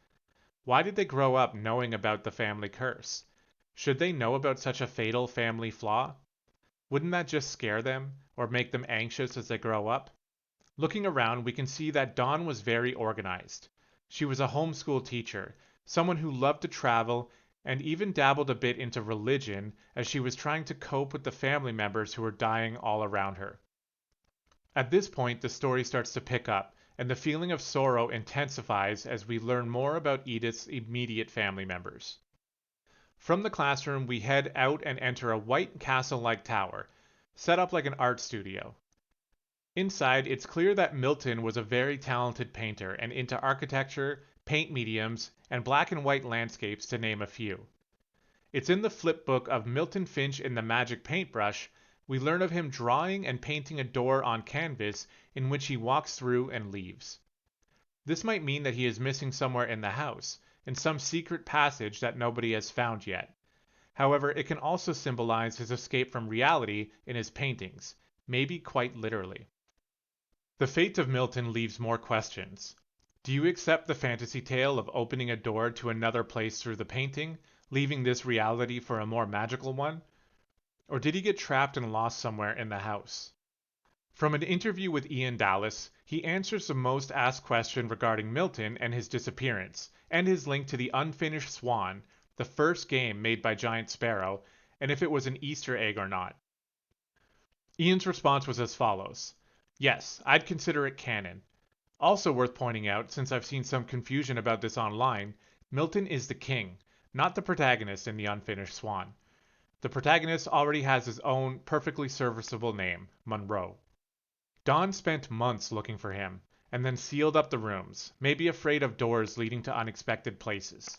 Why did they grow up knowing about the family curse? Should they know about such a fatal family flaw? Wouldn't that just scare them, or make them anxious as they grow up? Looking around, we can see that Dawn was very organized. She was a homeschool teacher, someone who loved to travel, and even dabbled a bit into religion as she was trying to cope with the family members who were dying all around her. At this point, the story starts to pick up, and the feeling of sorrow intensifies as we learn more about Edith's immediate family members. From the classroom, we head out and enter a white castle-like tower, set up like an art studio. Inside, it's clear that Milton was a very talented painter and into architecture, paint mediums, and black and white landscapes to name a few. It's in the flip book of Milton Finch in the Magic Paintbrush we learn of him drawing and painting a door on canvas in which he walks through and leaves. This might mean that he is missing somewhere in the house, in some secret passage that nobody has found yet. However, it can also symbolize his escape from reality in his paintings, maybe quite literally. The fate of Milton leaves more questions. Do you accept the fantasy tale of opening a door to another place through the painting, leaving this reality for a more magical one? Or did he get trapped and lost somewhere in the house? From an interview with Ian Dallas, he answers the most asked question regarding Milton and his disappearance, and his link to the Unfinished Swan, the first game made by Giant Sparrow, and if it was an Easter egg or not. Ian's response was as follows: "Yes, I'd consider it canon. Also worth pointing out, since I've seen some confusion about this online, Milton is the king, not the protagonist in the Unfinished Swan. The protagonist already has his own perfectly serviceable name, Monroe." Dawn spent months looking for him, and then sealed up the rooms, maybe afraid of doors leading to unexpected places.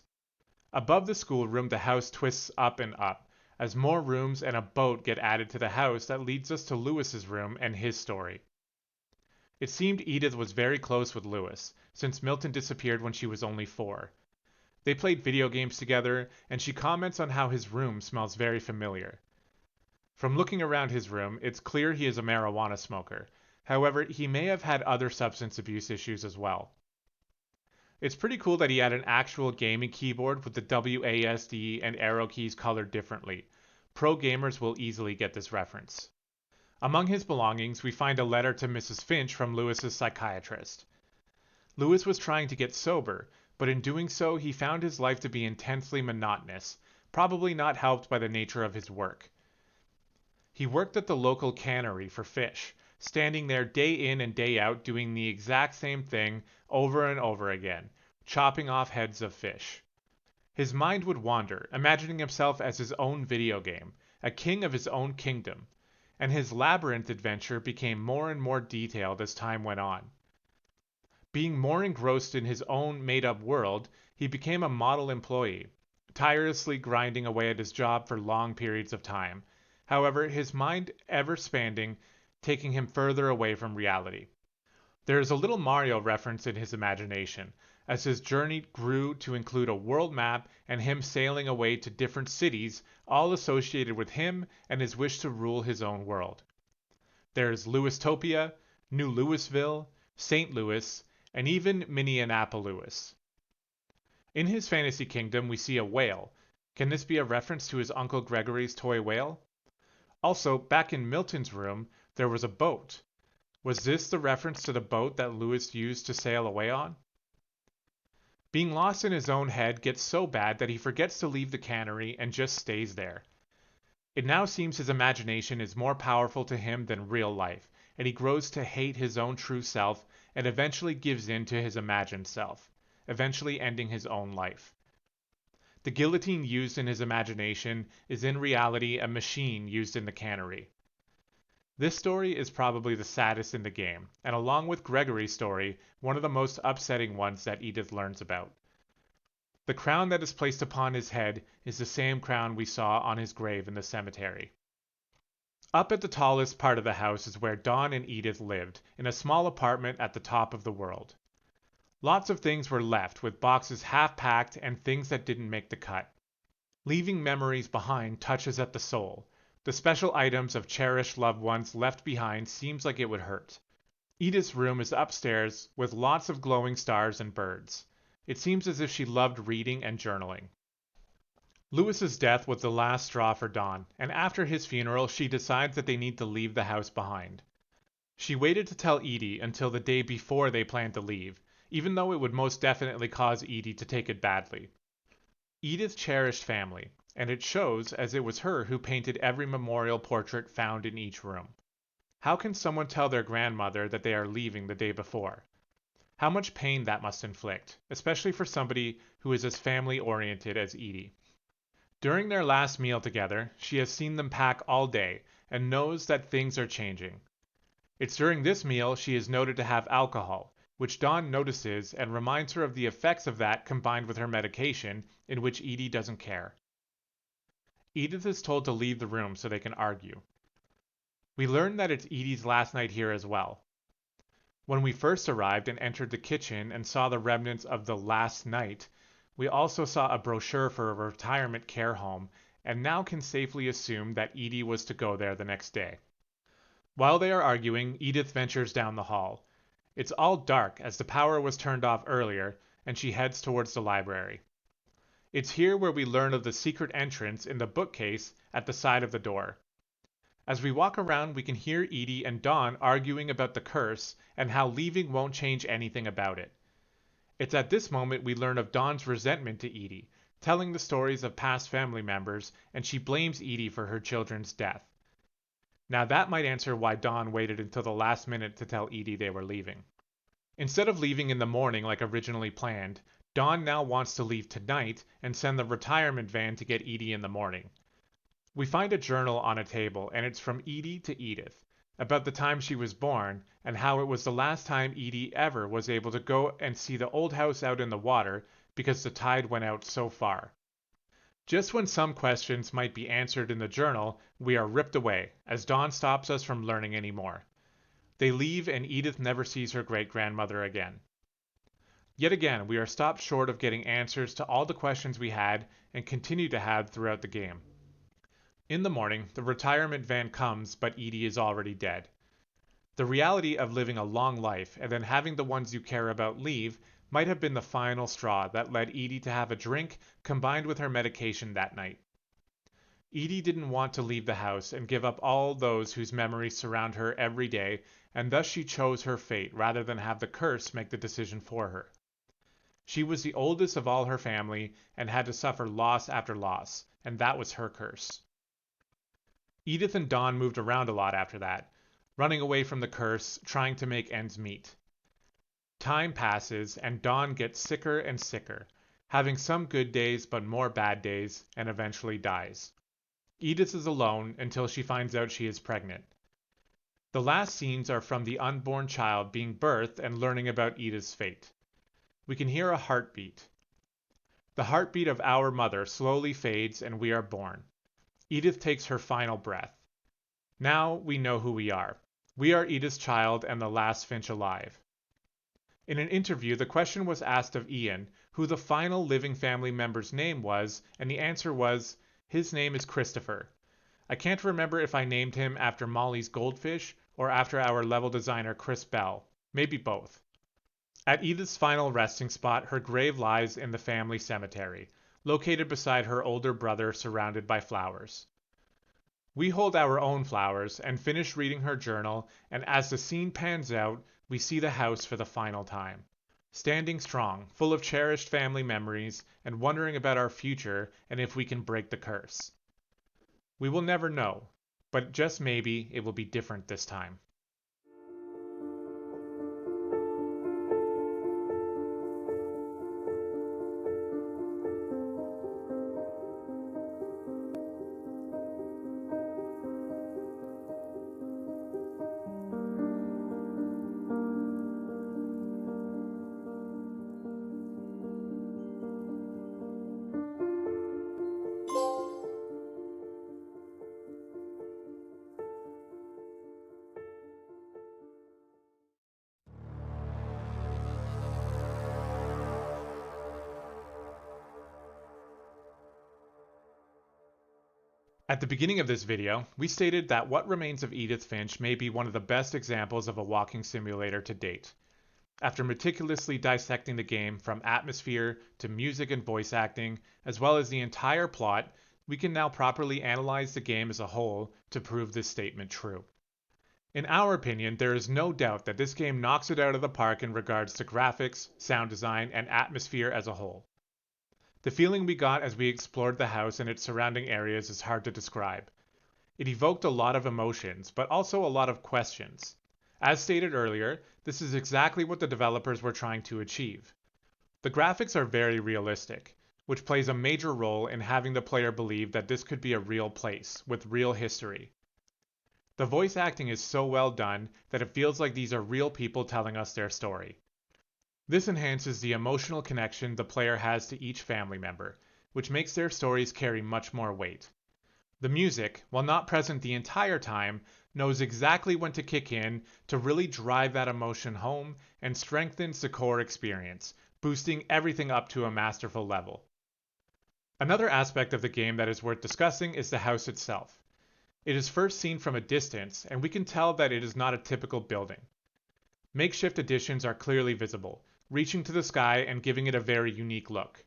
Above the schoolroom, the house twists up and up, as more rooms and a boat get added to the house that leads us to Louis's room and his story. It seemed Edith was very close with Louis, since Milton disappeared when she was only 4. They played video games together, and she comments on how his room smells very familiar. From looking around his room, it's clear he is a marijuana smoker. However, he may have had other substance abuse issues as well. It's pretty cool that he had an actual gaming keyboard with the WASD and arrow keys colored differently. Pro gamers will easily get this reference. Among his belongings, we find a letter to Mrs. Finch from Lewis's psychiatrist. Lewis was trying to get sober, but in doing so, he found his life to be intensely monotonous, probably not helped by the nature of his work. He worked at the local cannery for fish, standing there day in and day out doing the exact same thing over and over again, chopping off heads of fish. His mind would wander, imagining himself as his own video game, a king of his own kingdom, and his labyrinth adventure became more and more detailed as time went on. Being more engrossed in his own made-up world, he became a model employee, tirelessly grinding away at his job for long periods of time. However, his mind ever expanding, taking him further away from reality. There is a little Mario reference in his imagination, as his journey grew to include a world map and him sailing away to different cities, all associated with him and his wish to rule his own world. There's Lewistopia, New Louisville, St. Louis, and even Minneapolis. In his fantasy kingdom, we see a whale. Can this be a reference to his Uncle Gregory's toy whale? Also, back in Milton's room, there was a boat. Was this the reference to the boat that Lewis used to sail away on? Being lost in his own head gets so bad that he forgets to leave the cannery and just stays there. It now seems his imagination is more powerful to him than real life, and he grows to hate his own true self and eventually gives in to his imagined self, eventually ending his own life. The guillotine used in his imagination is in reality a machine used in the cannery. This story is probably the saddest in the game, and along with Gregory's story, one of the most upsetting ones that Edith learns about. The crown that is placed upon his head is the same crown we saw on his grave in the cemetery. Up at the tallest part of the house is where Dawn and Edith lived, in a small apartment at the top of the world. Lots of things were left, with boxes half packed and things that didn't make the cut. Leaving memories behind touches at the soul. The special items of cherished loved ones left behind seems like it would hurt. Edith's room is upstairs with lots of glowing stars and birds. It seems as if she loved reading and journaling. Lewis's death was the last straw for Dawn, and after his funeral she decides that they need to leave the house behind. She waited to tell Edie until the day before they planned to leave, even though it would most definitely cause Edie to take it badly. Edith cherished family, and it shows as it was her who painted every memorial portrait found in each room. How can someone tell their grandmother that they are leaving the day before? How much pain that must inflict, especially for somebody who is as family-oriented as Edie. During their last meal together, she has seen them pack all day and knows that things are changing. It's during this meal she is noted to have alcohol, which Dawn notices and reminds her of the effects of that combined with her medication, in which Edie doesn't care. Edith is told to leave the room so they can argue. We learn that it's Edie's last night here as well. When we first arrived and entered the kitchen and saw the remnants of the last night, we also saw a brochure for a retirement care home, and now can safely assume that Edie was to go there the next day. While they are arguing, Edith ventures down the hall. It's all dark as the power was turned off earlier, and she heads towards the library. It's here where we learn of the secret entrance in the bookcase at the side of the door. As we walk around, we can hear Edie and Dawn arguing about the curse and how leaving won't change anything about it. It's at this moment we learn of Dawn's resentment to Edie, telling the stories of past family members, and she blames Edie for her children's death. Now that might answer why Dawn waited until the last minute to tell Edie they were leaving. Instead of leaving in the morning like originally planned, Dawn now wants to leave tonight and send the retirement van to get Edie in the morning. We find a journal on a table, and it's from Edie to Edith, about the time she was born, and how it was the last time Edie ever was able to go and see the old house out in the water because the tide went out so far. Just when some questions might be answered in the journal, we are ripped away, as Dawn stops us from learning any more. They leave, and Edith never sees her great-grandmother again. Yet again, we are stopped short of getting answers to all the questions we had and continue to have throughout the game. In the morning, the retirement van comes, but Edie is already dead. The reality of living a long life and then having the ones you care about leave might have been the final straw that led Edie to have a drink combined with her medication that night. Edie didn't want to leave the house and give up all those whose memories surround her every day, and thus she chose her fate rather than have the curse make the decision for her. She was the oldest of all her family and had to suffer loss after loss, and that was her curse. Edith and Dawn moved around a lot after that, running away from the curse, trying to make ends meet. Time passes, and Dawn gets sicker and sicker, having some good days but more bad days, and eventually dies. Edith is alone until she finds out she is pregnant. The last scenes are from the unborn child being birthed and learning about Edith's fate. We can hear a heartbeat. The heartbeat of our mother slowly fades and we are born. Edith takes her final breath. Now we know who we are. We are Edith's child and the last Finch alive. In an interview, the question was asked of Ian who the final living family member's name was, and the answer was, his name is Christopher. I can't remember if I named him after Molly's goldfish or after our level designer Chris Bell. Maybe both. At Edith's final resting spot, her grave lies in the family cemetery, located beside her older brother surrounded by flowers. We hold our own flowers and finish reading her journal, and as the scene pans out, we see the house for the final time. Standing strong, full of cherished family memories, and wondering about our future and if we can break the curse. We will never know, but just maybe it will be different this time. At the beginning of this video, we stated that What Remains of Edith Finch may be one of the best examples of a walking simulator to date. After meticulously dissecting the game from atmosphere to music and voice acting, as well as the entire plot, we can now properly analyze the game as a whole to prove this statement true. In our opinion, there is no doubt that this game knocks it out of the park in regards to graphics, sound design, and atmosphere as a whole. The feeling we got as we explored the house and its surrounding areas is hard to describe. It evoked a lot of emotions, but also a lot of questions. As stated earlier, this is exactly what the developers were trying to achieve. The graphics are very realistic, which plays a major role in having the player believe that this could be a real place, with real history. The voice acting is so well done that it feels like these are real people telling us their story. This enhances the emotional connection the player has to each family member, which makes their stories carry much more weight. The music, while not present the entire time, knows exactly when to kick in to really drive that emotion home and strengthens the core experience, boosting everything up to a masterful level. Another aspect of the game that is worth discussing is the house itself. It is first seen from a distance, and we can tell that it is not a typical building. Makeshift additions are clearly visible, reaching to the sky and giving it a very unique look.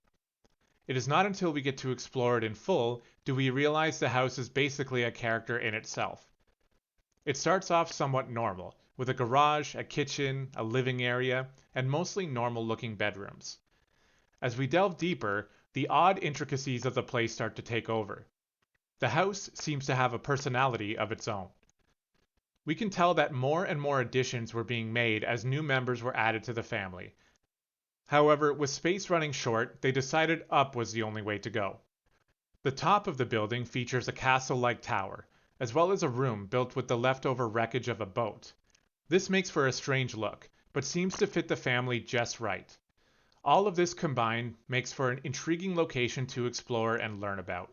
It is not until we get to explore it in full do we realize the house is basically a character in itself. It starts off somewhat normal, with a garage, a kitchen, a living area, and mostly normal-looking bedrooms. As we delve deeper, the odd intricacies of the place start to take over. The house seems to have a personality of its own. We can tell that more and more additions were being made as new members were added to the family. However, with space running short, they decided up was the only way to go. The top of the building features a castle-like tower, as well as a room built with the leftover wreckage of a boat. This makes for a strange look, but seems to fit the family just right. All of this combined makes for an intriguing location to explore and learn about.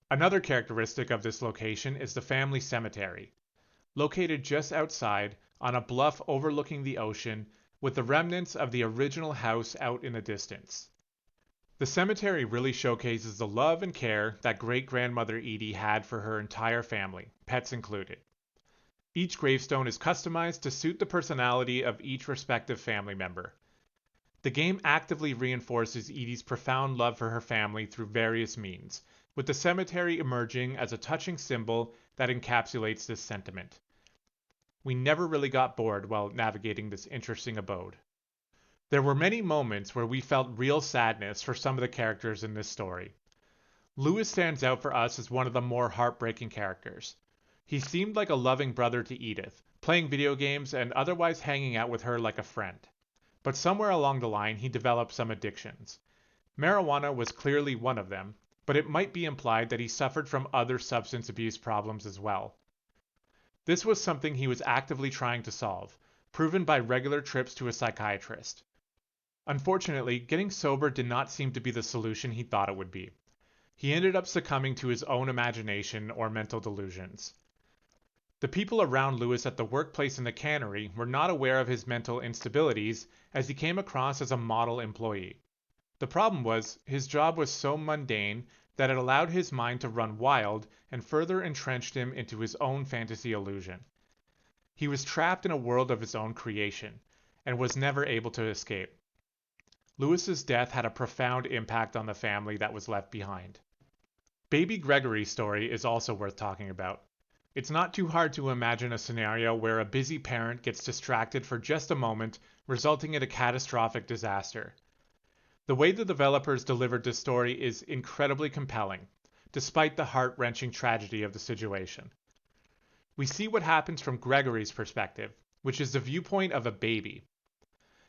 Another characteristic of this location is the family cemetery. Located just outside, on a bluff overlooking the ocean, with the remnants of the original house out in the distance. The cemetery really showcases the love and care that great-grandmother Edie had for her entire family, pets included. Each gravestone is customized to suit the personality of each respective family member. The game actively reinforces Edie's profound love for her family through various means, with the cemetery emerging as a touching symbol that encapsulates this sentiment. We never really got bored while navigating this interesting abode. There were many moments where we felt real sadness for some of the characters in this story. Lewis stands out for us as one of the more heartbreaking characters. He seemed like a loving brother to Edith, playing video games and otherwise hanging out with her like a friend. But somewhere along the line he developed some addictions. Marijuana was clearly one of them, but it might be implied that he suffered from other substance abuse problems as well. This was something he was actively trying to solve, proven by regular trips to a psychiatrist. Unfortunately, getting sober did not seem to be the solution he thought it would be. He ended up succumbing to his own imagination or mental delusions. The people around Lewis at the workplace in the cannery were not aware of his mental instabilities, as he came across as a model employee. The problem was, his job was so mundane that it allowed his mind to run wild and further entrenched him into his own fantasy illusion. He was trapped in a world of his own creation, and was never able to escape. Lewis's death had a profound impact on the family that was left behind. Baby Gregory's story is also worth talking about. It's not too hard to imagine a scenario where a busy parent gets distracted for just a moment, resulting in a catastrophic disaster. The way the developers delivered this story is incredibly compelling, despite the heart-wrenching tragedy of the situation. We see what happens from Gregory's perspective, which is the viewpoint of a baby.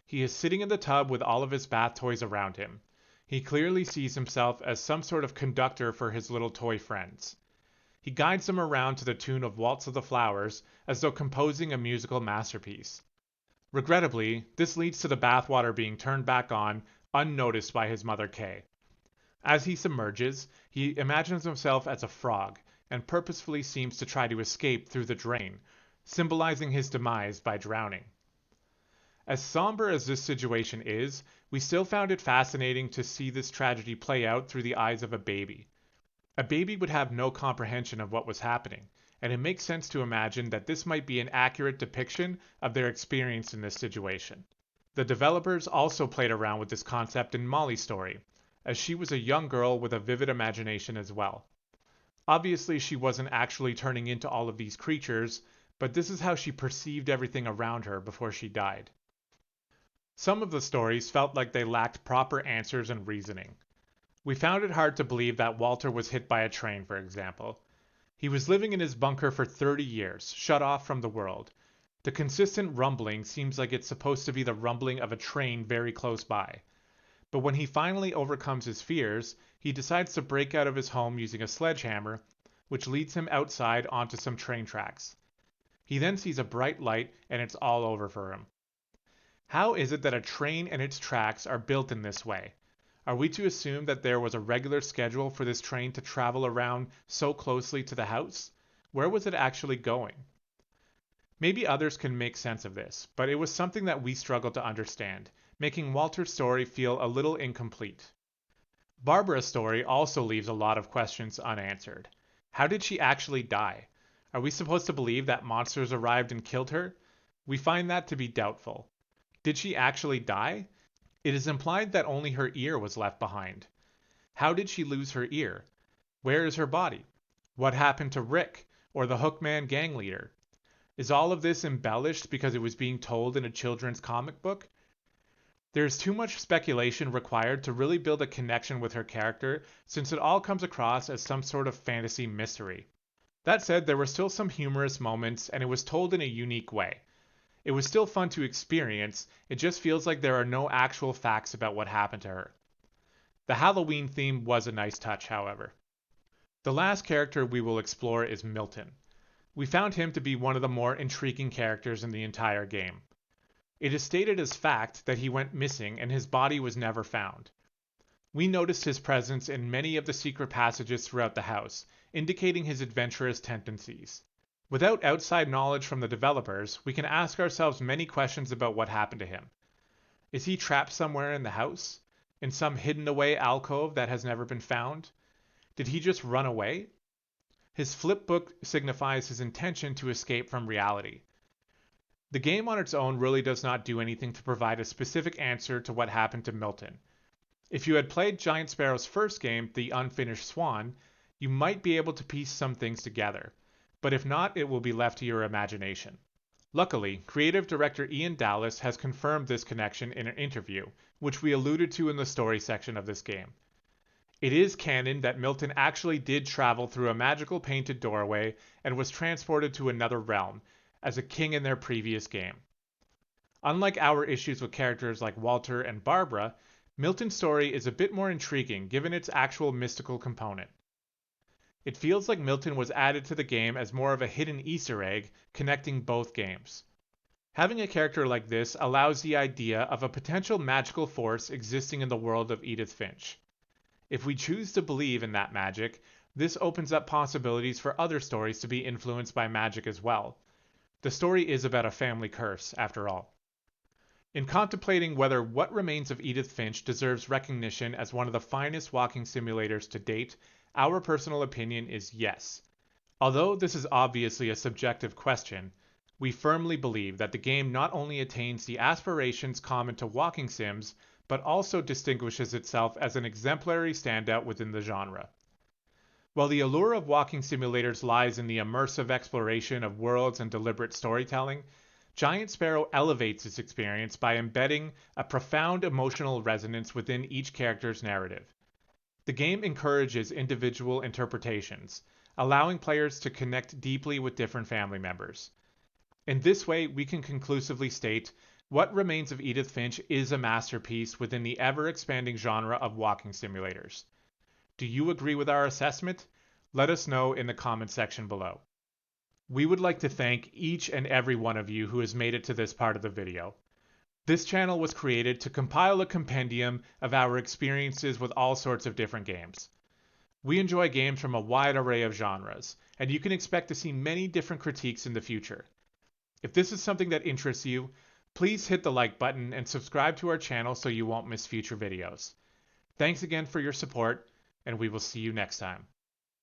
He is sitting in the tub with all of his bath toys around him. He clearly sees himself as some sort of conductor for his little toy friends. He guides them around to the tune of Waltz of the Flowers, as though composing a musical masterpiece. Regrettably, this leads to the bathwater being turned back on, unnoticed by his mother Kay. As he submerges, he imagines himself as a frog, and purposefully seems to try to escape through the drain, symbolizing his demise by drowning. As somber as this situation is, we still found it fascinating to see this tragedy play out through the eyes of a baby. A baby would have no comprehension of what was happening, and it makes sense to imagine that this might be an accurate depiction of their experience in this situation. The developers also played around with this concept in Molly's story, as she was a young girl with a vivid imagination as well. Obviously, she wasn't actually turning into all of these creatures, but this is how she perceived everything around her before she died. Some of the stories felt like they lacked proper answers and reasoning. We found it hard to believe that Walter was hit by a train, for example. He was living in his bunker for 30 years, shut off from the world. The consistent rumbling seems like it's supposed to be the rumbling of a train very close by. But when he finally overcomes his fears, he decides to break out of his home using a sledgehammer, which leads him outside onto some train tracks. He then sees a bright light, and it's all over for him. How is it that a train and its tracks are built in this way? Are we to assume that there was a regular schedule for this train to travel around so closely to the house? Where was it actually going? Maybe others can make sense of this, but it was something that we struggled to understand, making Walter's story feel a little incomplete. Barbara's story also leaves a lot of questions unanswered. How did she actually die? Are we supposed to believe that monsters arrived and killed her? We find that to be doubtful. Did she actually die? It is implied that only her ear was left behind. How did she lose her ear? Where is her body? What happened to Rick, or the Hookman gang leader? Is all of this embellished because it was being told in a children's comic book? There is too much speculation required to really build a connection with her character, since it all comes across as some sort of fantasy mystery. That said, there were still some humorous moments, and it was told in a unique way. It was still fun to experience, it just feels like there are no actual facts about what happened to her. The Halloween theme was a nice touch, however. The last character we will explore is Milton. We found him to be one of the more intriguing characters in the entire game. It is stated as fact that he went missing and his body was never found. We noticed his presence in many of the secret passages throughout the house, indicating his adventurous tendencies. Without outside knowledge from the developers, we can ask ourselves many questions about what happened to him. Is he trapped somewhere in the house? In some hidden away alcove that has never been found? Did he just run away? His flip book signifies his intention to escape from reality. The game on its own really does not do anything to provide a specific answer to what happened to Milton. If you had played Giant Sparrow's first game, The Unfinished Swan, you might be able to piece some things together, but if not, it will be left to your imagination. Luckily, creative director Ian Dallas has confirmed this connection in an interview, which we alluded to in the story section of this game. It is canon that Milton actually did travel through a magical painted doorway and was transported to another realm, as a king in their previous game. Unlike our issues with characters like Walter and Barbara, Milton's story is a bit more intriguing given its actual mystical component. It feels like Milton was added to the game as more of a hidden Easter egg connecting both games. Having a character like this allows the idea of a potential magical force existing in the world of Edith Finch. If we choose to believe in that magic, this opens up possibilities for other stories to be influenced by magic as well. The story is about a family curse, after all. In contemplating whether What Remains of Edith Finch deserves recognition as one of the finest walking simulators to date, our personal opinion is yes. Although this is obviously a subjective question, we firmly believe that the game not only attains the aspirations common to walking sims, but also distinguishes itself as an exemplary standout within the genre. While the allure of walking simulators lies in the immersive exploration of worlds and deliberate storytelling, Giant Sparrow elevates its experience by embedding a profound emotional resonance within each character's narrative. The game encourages individual interpretations, allowing players to connect deeply with different family members. In this way, we can conclusively state What Remains of Edith Finch is a masterpiece within the ever-expanding genre of walking simulators. Do you agree with our assessment? Let us know in the comment section below. We would like to thank each and every one of you who has made it to this part of the video. This channel was created to compile a compendium of our experiences with all sorts of different games. We enjoy games from a wide array of genres, and you can expect to see many different critiques in the future. If this is something that interests you, please hit the like button and subscribe to our channel so you won't miss future videos. Thanks again for your support, and we will see you next time.